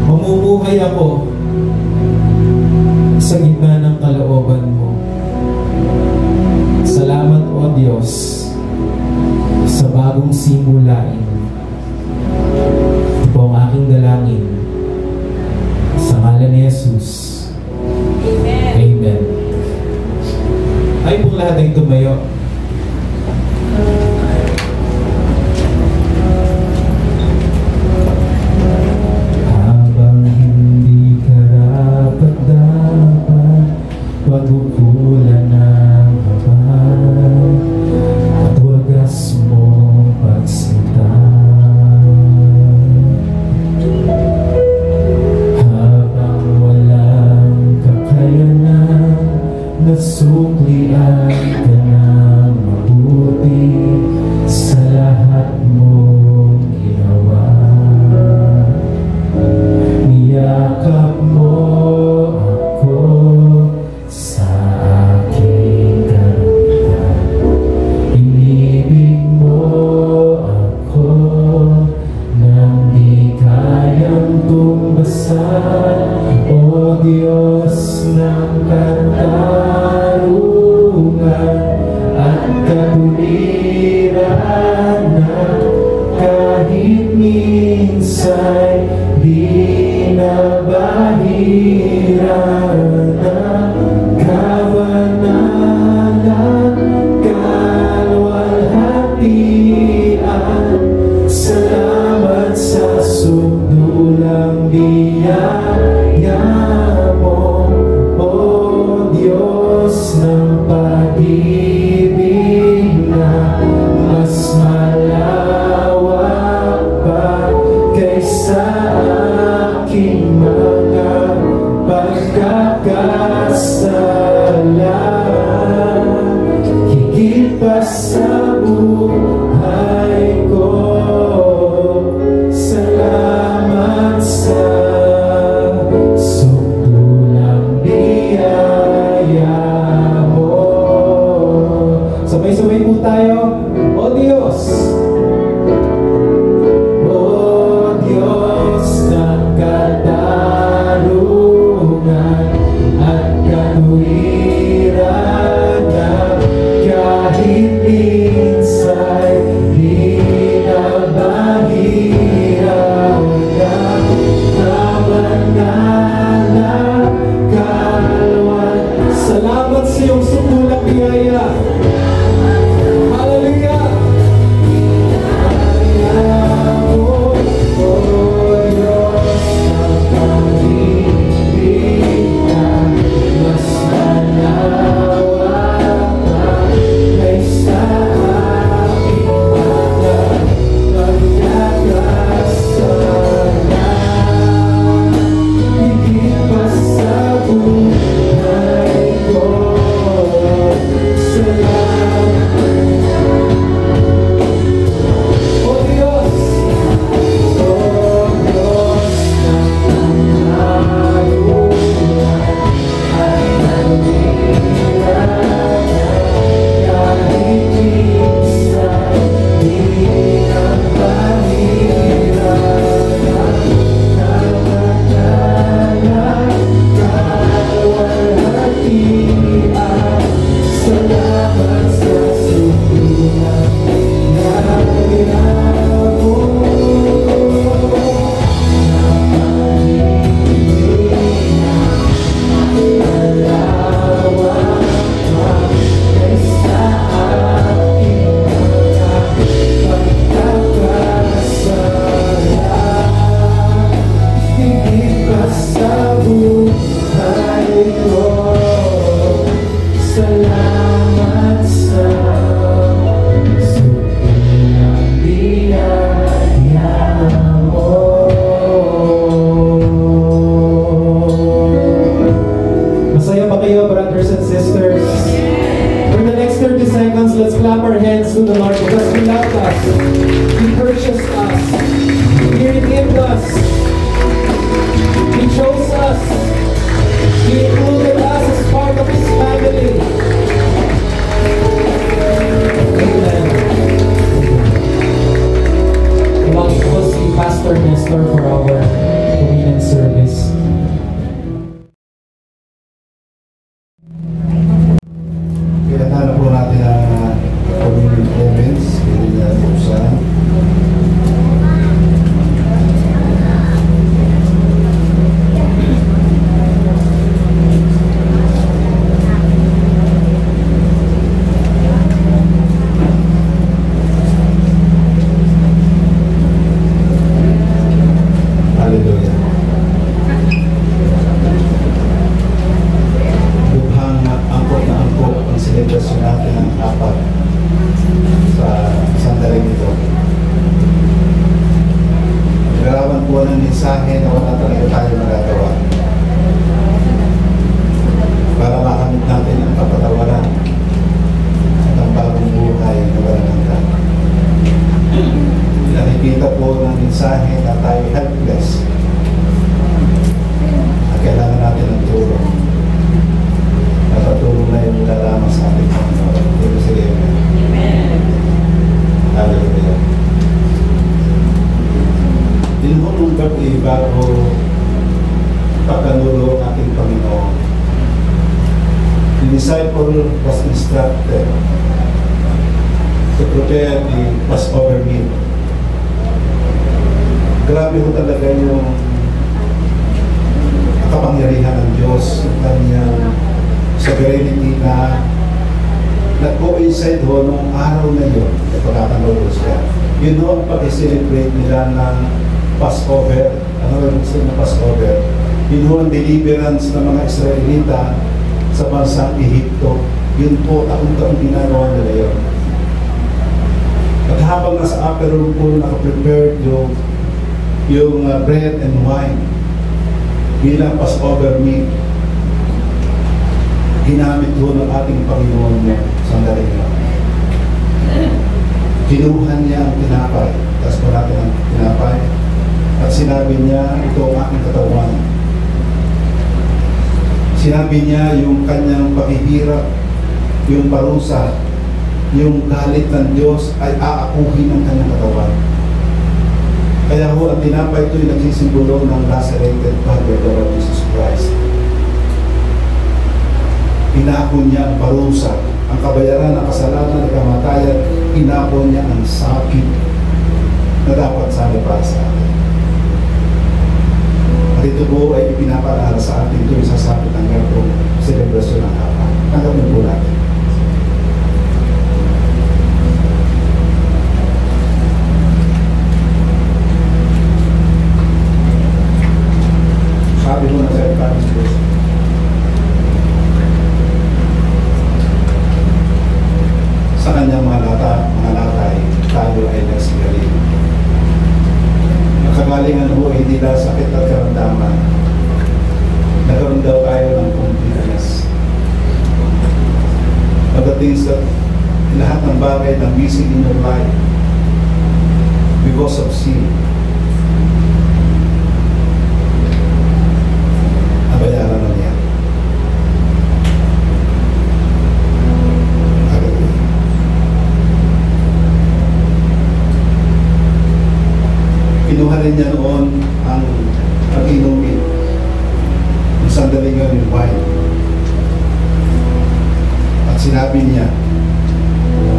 Mamumuhay ako sa gitna ng kalooban mo. Salamat, O Diyos, sa bagong simulain. Ito po ang aking dalangin. Sa ngalan ni Jesus. Amen. Amen. Ay pong lahat ay tumayo. Habang hindi karapat-dapat, pagkukulan ng habang at wagas mong pagsinta. Habang walang kakayanan, nasuklian ka ng mabuti sa lahat mong ginawa. Niyakap mo ako sa aking karutan. Inibig mo ako nang di kayang tumbasan. O Diyos ng katarungan at katuwiran na kahit minsa'y di nabahiran ng kabanalan, kalwalhatian. Salamat sa sundulang biyaya mo, O Diyos ng pag-ibig na mas malawak pa kaysa aking mga pagkakasala. Higit pa sa buhay ko, salamat sa sundulang biyaya mo. Sabay-sabay po tayo. O Diyos, O Diyos ng katarungan at katuwiran na kahit minsa'y He purchased us. He redeemed us. He chose us. He included us as part of His family. Amen. Tawagin ko si Pastor Nestor for our communion service. Kailangan po natin ang communion elements. Kailangan po sa Hallelujah. Lubhang angkot na angkot ang selebrasyon natin ng apat sa sandaling ito. Nagarawan po ng mensahe na wala talaga tayo magagawa para makamit natin ang kapatawaran at ang bagong buhay na walang hanggan. Nakikita po ng mensahe na tayo helpless at kailangan natin ng tulong. Napatulong na yung lamang sa ating Panginoon. Dito sa Amen. Hallelujah. Dinunong gabi bago pagkanulo ang ating Panginoon. The disciple was instructed to prepare the Passover meal. Grabe ho talaga yung kapangyarihan ng Diyos, yung kanyang sovereignty na nag-coincide ho nung araw na yun, na pagkakanulo siya. Yun ho ang pag-celebrate nila ng Passover. Ano yung gusto ng Passover? Yun ho ang deliverance ng mga Israelita sa bansang Ehipto. Yun po, taon-taon ginagawa nila yun. At habang nasa upper room po, nakaprepared yung bread and wine bilang Passover meal, ginamit ho ng ating Panginoon niya sandaling yun. Kinuha niya ang tinapay, tapos po natin ang tinapay, at sinabi niya, ito ang aking katawan. Sinabi niya yung kanyang paghihirap, yung parusa, yung galit ng Diyos ay aakuhin ang kanyang katawan. Kaya ho, ang tinapay ito ay nagsisimbolo ng lacerated body of the Lord Jesus Christ. Inako niya ang parusa, ang kabayaran ng kasalanan at kamatayan, inako niya ang sakit na dapat sana para sa atin. At ito po ay ipinapaalala sa atin ito yung sasapit ng ganitong selebrasyon ng Hapa. Tanggapin po natin. Sabi mo na sa Evangelist Diyos. Sa kanyang mga latay, tayo ay nagsigaling. Nakagalingan ho, hindi na sakit at karamdaman. Nagkaroon daw tayo ng confidence. Pagdating sa lahat ng bagay na missing in your life because of sin, nabayaran na niya. Kinuha rin niya noon ang pag-inumin ng sandaling yun yung wine. At sinabi niya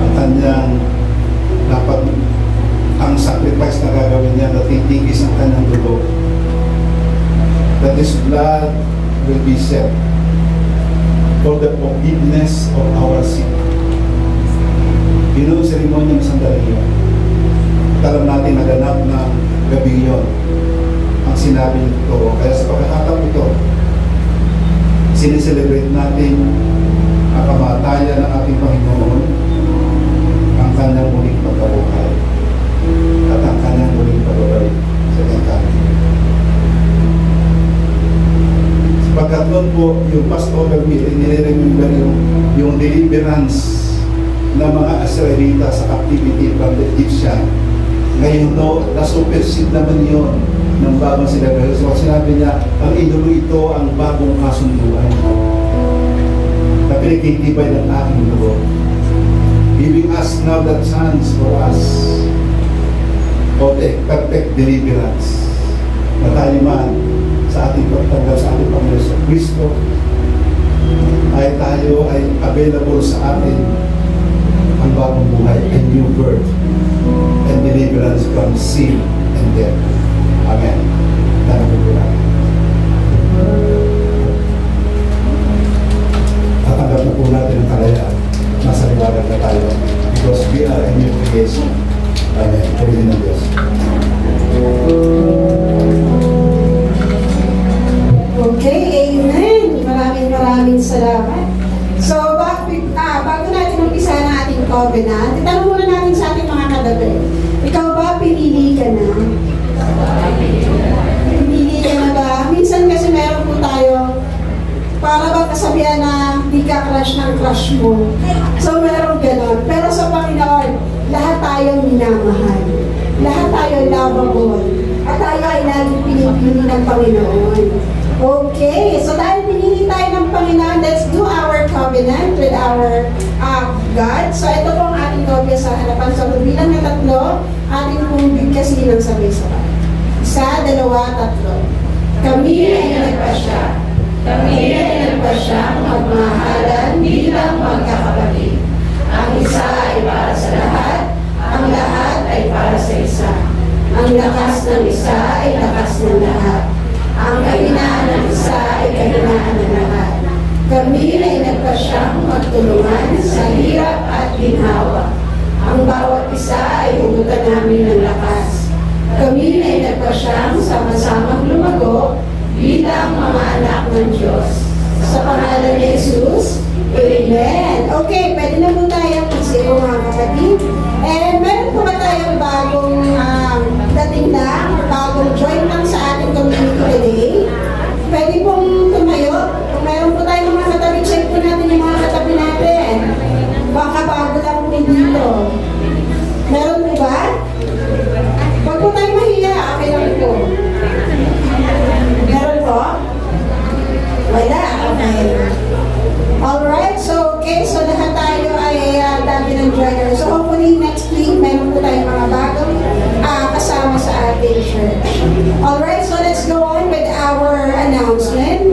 ang kanyang dapat ang sacrifice na gagawin niya na titigis ang kanyang dugo, that his blood will be shed for the forgiveness of our sin. Yun ang seremonya ng sandaling yun. At alam natin naganap ng gabi yun ang sinabi nito. Kaya sa pagkakataon ito, sineselebrate natin ang kamatayan ng ating Panginoon, ang kanyang muling pagkabuhay at ang kanyang muling pagbabalik sa kanyang. Sapagkat nun po yung Passover meal, nire-remember yung deliverance ng mga Israelita sa captivity from the Egyptian. Ngayon no, na-supersede naman yun ng bagong sinabi. So sinabi niya, ang inulo ito ang bagong kasunduan na pinagkikibay ng aking dugo, giving us now the chance for us of a perfect deliverance na tayo man sa ating pagtanggap sa ating Panginoon sa Kristo ay tayo ay available sa atin ang bagong buhay, a new birth and deliverance from sin and death. Amen. Tanggapin po natin. Tatanggap na po natin ang kalayaan. Nasa liwanag na tayo because we are a new creation. Amen. Purihin ng Diyos. Okay, amen. Maraming salamat. So, bago natin umpisa na ating covenant, itanong muna natin sa ating mga katabi. Ikaw ba, pinili ka na? Pinili ka na ba? Minsan kasi meron po tayo, para ba kasabihan na di ka crush ng crush mo. So, meron ganon. Pero sa Panginoon, lahat tayo minamahal. Lahat tayo lovable. At tayo ay laging pinipili ng Panginoon. Okay, so dahil pinili tayo ng Panginoon, let's do our covenant with our God. So ito po ang ating kopya sa harapan. So bilang na 3, ating pong bigkasin ng sabay-sabay. 1, 2, 3. Kami ay nagpasya. Kami ay nagpasya magmahalan bilang magkakapatid. Ang isa ay para sa lahat, ang lahat ay para sa isa. Ang lakas ng isa ay lakas ng lahat. Ang kahinaan ng isa ay kahinaan ng lahat. Kami ay nagpasyang magtulungan sa hirap at ginhawa. Ang bawat isa ay hugutan namin ng lakas. Kami ay nagpasyang sama-samang lumago bilang mga anak ng Diyos. Sa pangalan ni Jesus, Amen. Okay, pwede na po tayong magsipo mga kapatid. And meron po ba tayong bagong dating lang, bagong join lang sa ating community today? Pwede pong tumayo. Kung meron po tayong mga katabi, check po natin yung mga katabi natin. Baka bago lang po dito. Meron po ba? Huwag po tayong mahiya. Okay lang po. Meron po? Wala. Okay. Alright, so lahat tayo ay dami ng joiner. So hopefully next week, meron po tayong mga bagong kasama sa ating church. Alright, so let's go on with our announcement.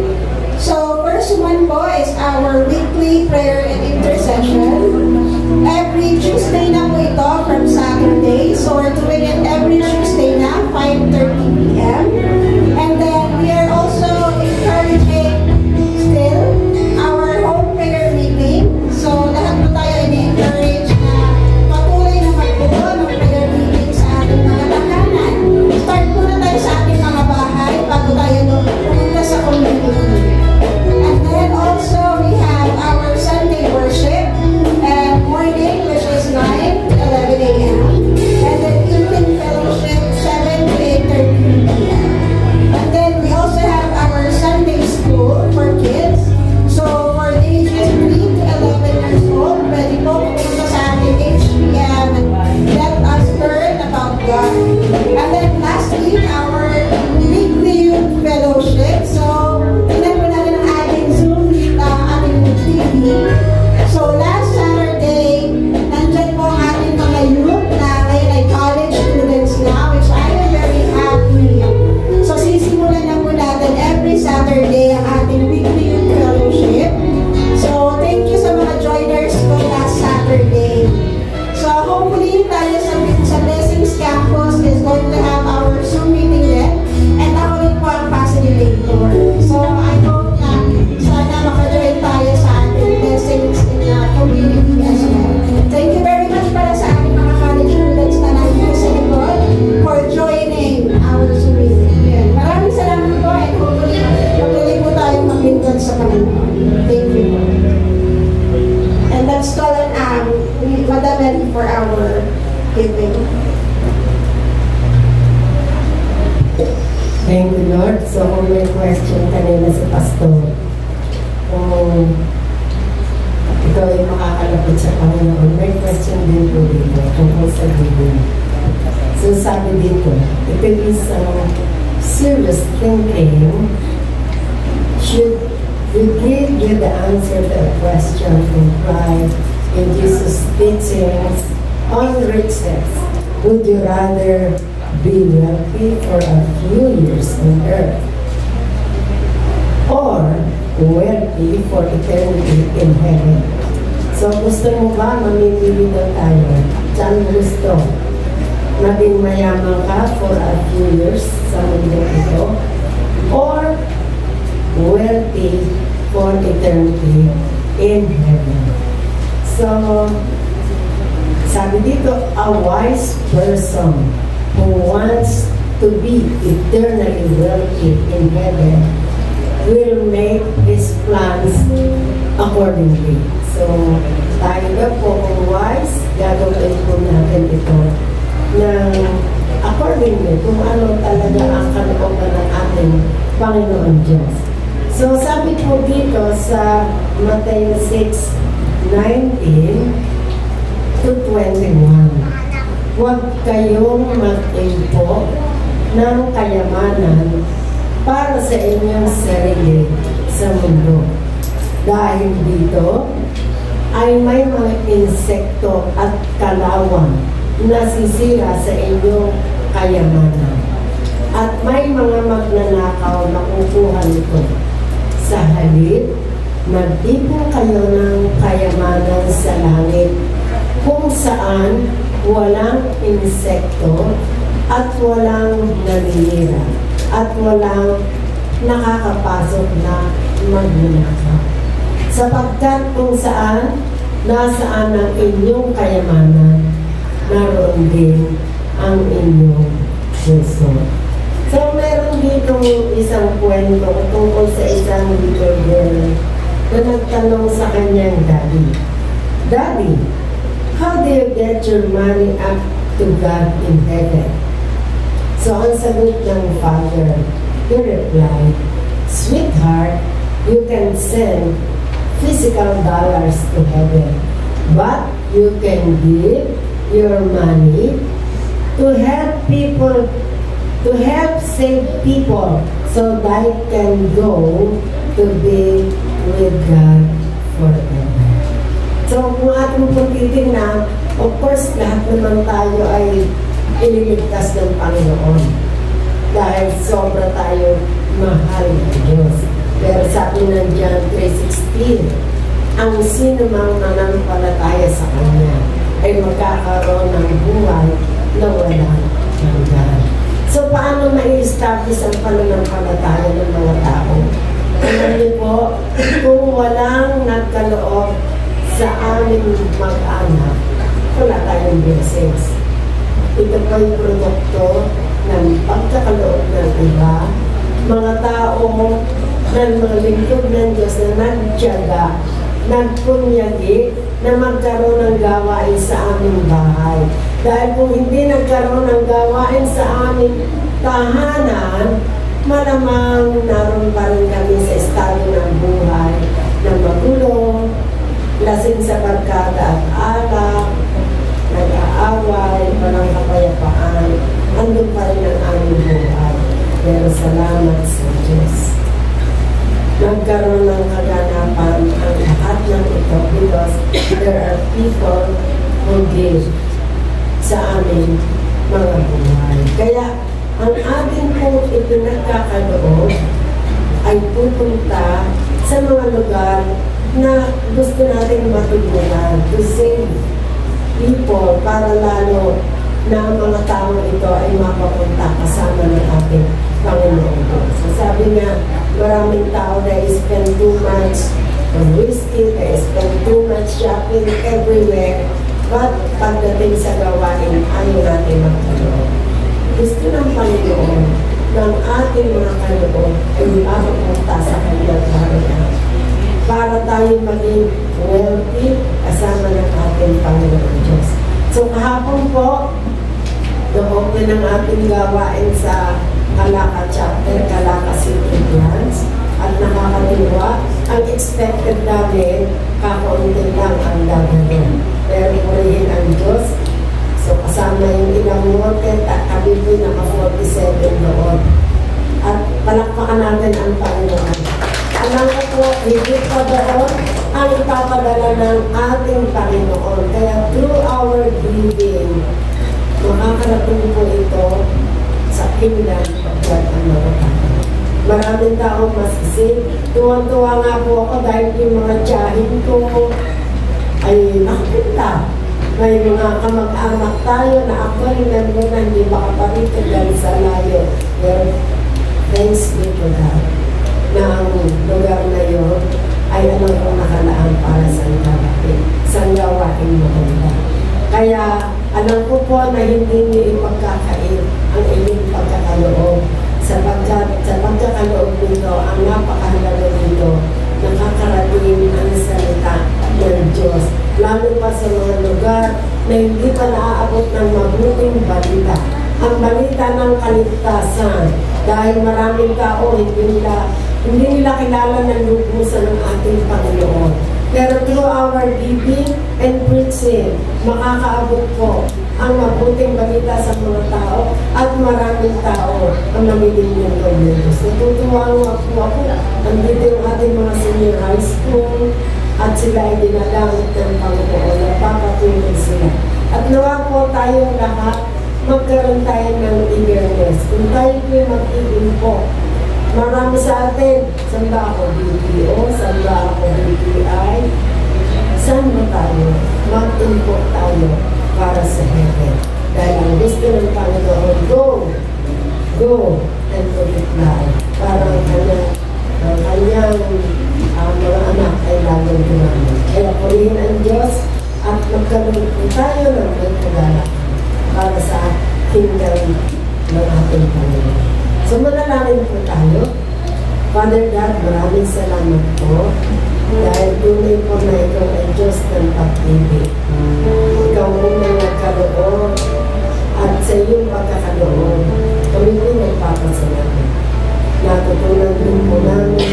So first one po is our weekly prayer and intercession. Every Tuesday na po ito from Saturday. So we're doing it every Tuesday na, 5:30 p.m. And then we are also encouraging still our home prayer meeting. So lahat po tayo ini-encourage na patuloy na magbuo ng prayer meeting sa ating mga tahanan. Start po na tayo sa ating mga bahay bago tayo pumunta sa community. And then also we have our Sunday worship and morning, which is 9 to 11 a.m. And then evening fellowship 7 to 8:30 p.m. And then we also have our Sunday school for kids. So for the ages 3 to 11 years old, pwede po pumunta sa ating HPM and let us learn about God. And then lastly, our weekly youth fellowship. So tingnan po natin ang ating Zoom, ating TV. So last Saturday, nandyan po ang ating mga youth na ngayon ay college students na, which I am very happy. So sisimulan na po natin every Saturday ang ating weekly youth fellowship. So thank you sa mga joiners ko last Saturday. So hopefully tayo sa Blessings Campus is going to have our Zoom meeting then. And ako rin po ang facilitator. So I hope na sana makajoin tayo sa ating Blessings community as well. Thank you very much para sa ating mga college students na nandito sa likod for joining our Zoom meeting. Maraming salamat po and hopefully patuloy po tayong maglingkod sa Panginoon. Thank you po. And let's call on Madam Mary for our giving. Thank you, Lord. So, kung may question kanina si Pastor, kung ikaw ay makakalala malapit sa Panginoon, may question din po dito tungkol sa giving. So sabi dito, if it is serious thinking, should we give you the answer to a question from Christ in Jesus' teachings on riches? Would you rather be wealthy for a few years on earth, or wealthy for eternity in heaven? So gusto mo ba mamimili daw tayo? Saan gusto? Maging mayaman ka for a few years sa mundo ito, or wealthy for eternity in heaven? So, sabi dito, a wise person who wants to be eternally wealthy in heaven will make his plans accordingly. So, tayo na po kung wise, gagawin po natin ito ng accordingly kung ano talaga ang kalooban ng ating Panginoon Diyos. So, sabi po dito sa Matthew 6:19 to 21, huwag kayong mag-impo ng kayamanan para sa inyong sarili sa mundo. Dahil dito ay may mga insekto at kalawang nasisira sa inyong kayamanan. At may mga magnanakaw na kukuha nito. Sa halip, magtipon kayo ng kayamanan sa langit, kung saan walang insekto at walang naninira at walang nakakapasok na magnanakaw. Sapagkat kung saan nasaan ang inyong kayamanan, naroon din ang inyong puso. So, meron dito isang kwento tungkol sa isang little girl na nagtanong sa kanyang daddy, "Daddy, how do you get your money up to God in heaven?" So, ang sagot ng father, he replied, "Sweetheart, you can send physical dollars to heaven, but you can give your money to help people, to help save people so they can go to be with God forever." So kung ating pong titignan, of course lahat naman tayo ay ililigtas ng Panginoon dahil sobra tayo mahal ng Diyos. Pero sabi ng John 3:16, ang sino mang mananampalataya sa Kanya ay magkakaroon ng buhay na walang hanggan. So, paano ma-establish ang pananampalataya ng mga tao? Alam niyo po, kung walang nagkaloob sa aming mag-anak, wala tayong blessings. Ito po yung produkto ng pagkakaloob ng iba, mga tao ng mga lingkod ng Diyos na nagtiyaga, nagpunyagi, na magkaroon ng gawain sa aming bahay. Dahil kung hindi nagkaroon ng gawain sa aming tahanan, malamang naroon pa rin kami sa estado ng buhay na magulo, lasing sa barkada at alak, nag-aaway, walang kapayapaan, andun pa rin ang aming buhay. Pero salamat sa Diyos, nagkaroon ng kaganapan ang lahat ng ito because there are people who give sa aming mga buhay. Kaya ang ating pong ipinagkakaloob ay pupunta sa mga lugar na gusto natin matulungan to save people para lalo na ang mga taong ito ay mapapunta kasama ng ating Panginoon. So sabi nga, maraming tao na spend too much on whiskey, they spend too much shopping everywhere, but pagdating sa gawain, ayaw natin magkaloob. Gusto ng Panginoon ng ating mga kaloob ay mapapunta sa kanyang kaharian para tayo maging wealthy kasama ng ating Panginoon Diyos. So kahapon po, na-open ang ating gawain sa Calaka Chapter, Calaka City Branch, at nakakatuwa ang expected namin, kakaunti lang ang dadating. Pero purihin ang Diyos. So kasama yung ilang motet at kami po naka-47 doon. At palakpakan natin ang Panginoon. Alam ko po, higit pa doon ang ipapadala ng ating Panginoon. Kaya through our giving, makakarating po ito sa kingdom of God ang mga tao. Maraming taong masisig. Tuwang-tuwa nga po ako dahil yung mga tiyahin ko ay nakapunta. May mga kamag-anak tayo na actually member na hindi makaparito dahil sa layo. Pero thanks be to God na ang lugar na yun ay alam kong nakalaan para sa gawain maganda. Kaya alam ko po na hindi niyo ipagkakain ang inyong pagkakaloob sapagkat sa pagkakaloob nito ang napakahalaga nito nakakarating ang salita ng Diyos lalo pa sa mga lugar na hindi pa naaabot ng mabuting balita. Ang balita ng kaligtasan dahil maraming tao hindi nila kilala ng lubusan ng ating Panginoon. Pero through our giving and preaching, makakaabot po ang mabuting balita sa mga tao at maraming tao ang namimigyan ng Diyos. Natutuwa nga po ako. Andito yung ating mga senior high school at sila ay dinagamit ng Panginoon. Napapatuloy sila. At nawa po tayong lahat magkaroon tayo ng awareness. Kung tayo po mag-ibig po, marami sa atin, saan ba ako BPO, saan ba ako BPI, saan ba tayo? Mag-import tayo para sa heaven. Dahil ang gusto ng Panginoon, go and multiply. Para ang kanyang mga anak ay lalong dumami. Kaya purihin ang Diyos at magkaroon po tayo ng may paglalak para sa kingdom ng ating Panginoon. So manalangin po tayo. Father God, maraming salamat po dahil tunay po na ikaw ay Diyos ng pag-ibig. Ikaw muna nagkaroon at sa iyong pagkakaroon, kami po nagpapasalamat. Natutunan din po namin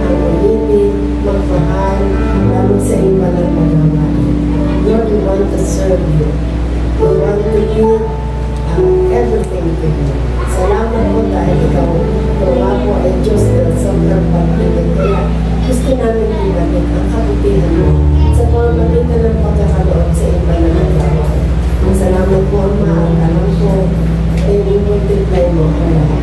ang umibig, magmahal, lalo sa iba ng pagmamahal. Lord, we want to serve you. We want to give everything to you. Salamat po dahil ikaw gawa po ay Diyos na sobrang pag-ibig. Kaya gusto namin ibalik ang kabutihan mo sa pamamagitan ng pagkakaloon sa iba na nagawa. Salamat po ang mahal. Alam po ay i-multiply mo ang lahat.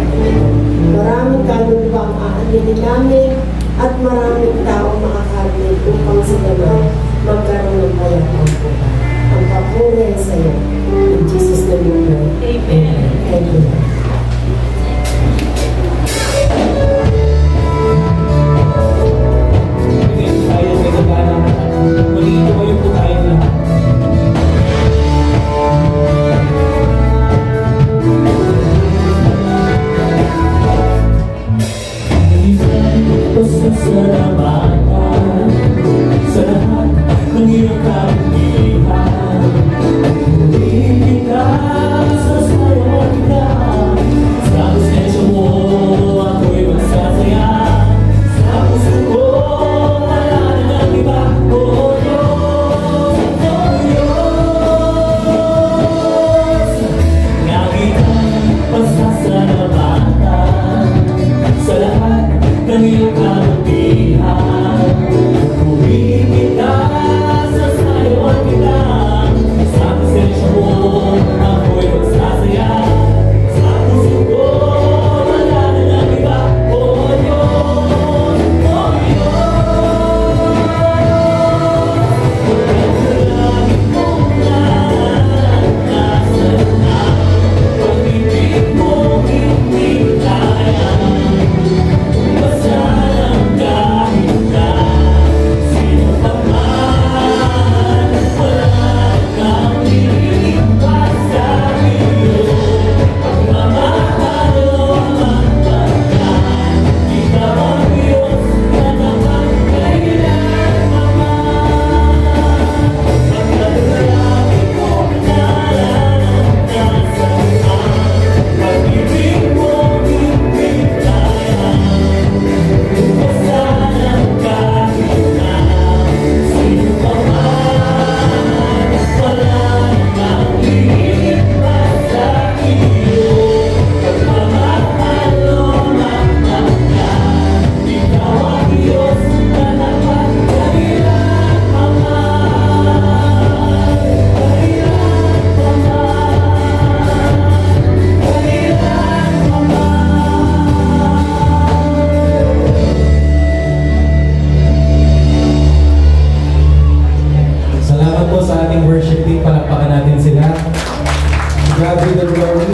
Maraming ganun pa ang aaninin namin at maraming tao makakalit upang sila magkaroon ng payapang po. Ang papuri sa iyo. In Jesus' name we pray. Amen. Thank you. Muli tumayo po tayo lahat. God be the glory.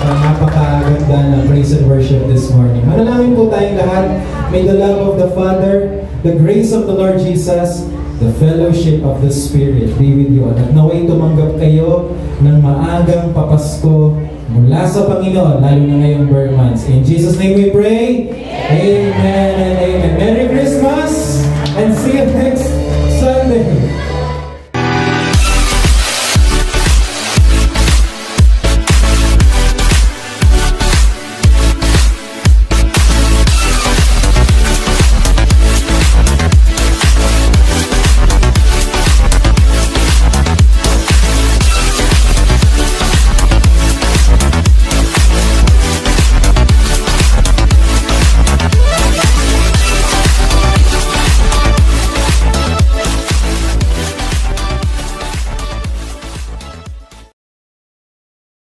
Napakaganda na praise and worship this morning. Manalangin po tayong lahat. May the love of the Father, the grace of the Lord Jesus, the fellowship of the Spirit be with you. At naway tumanggap kayo ng maagang papasko mula sa Panginoon, lalo na ngayong Burr months. In Jesus' name we pray. Amen and amen. Merry Christmas and see you next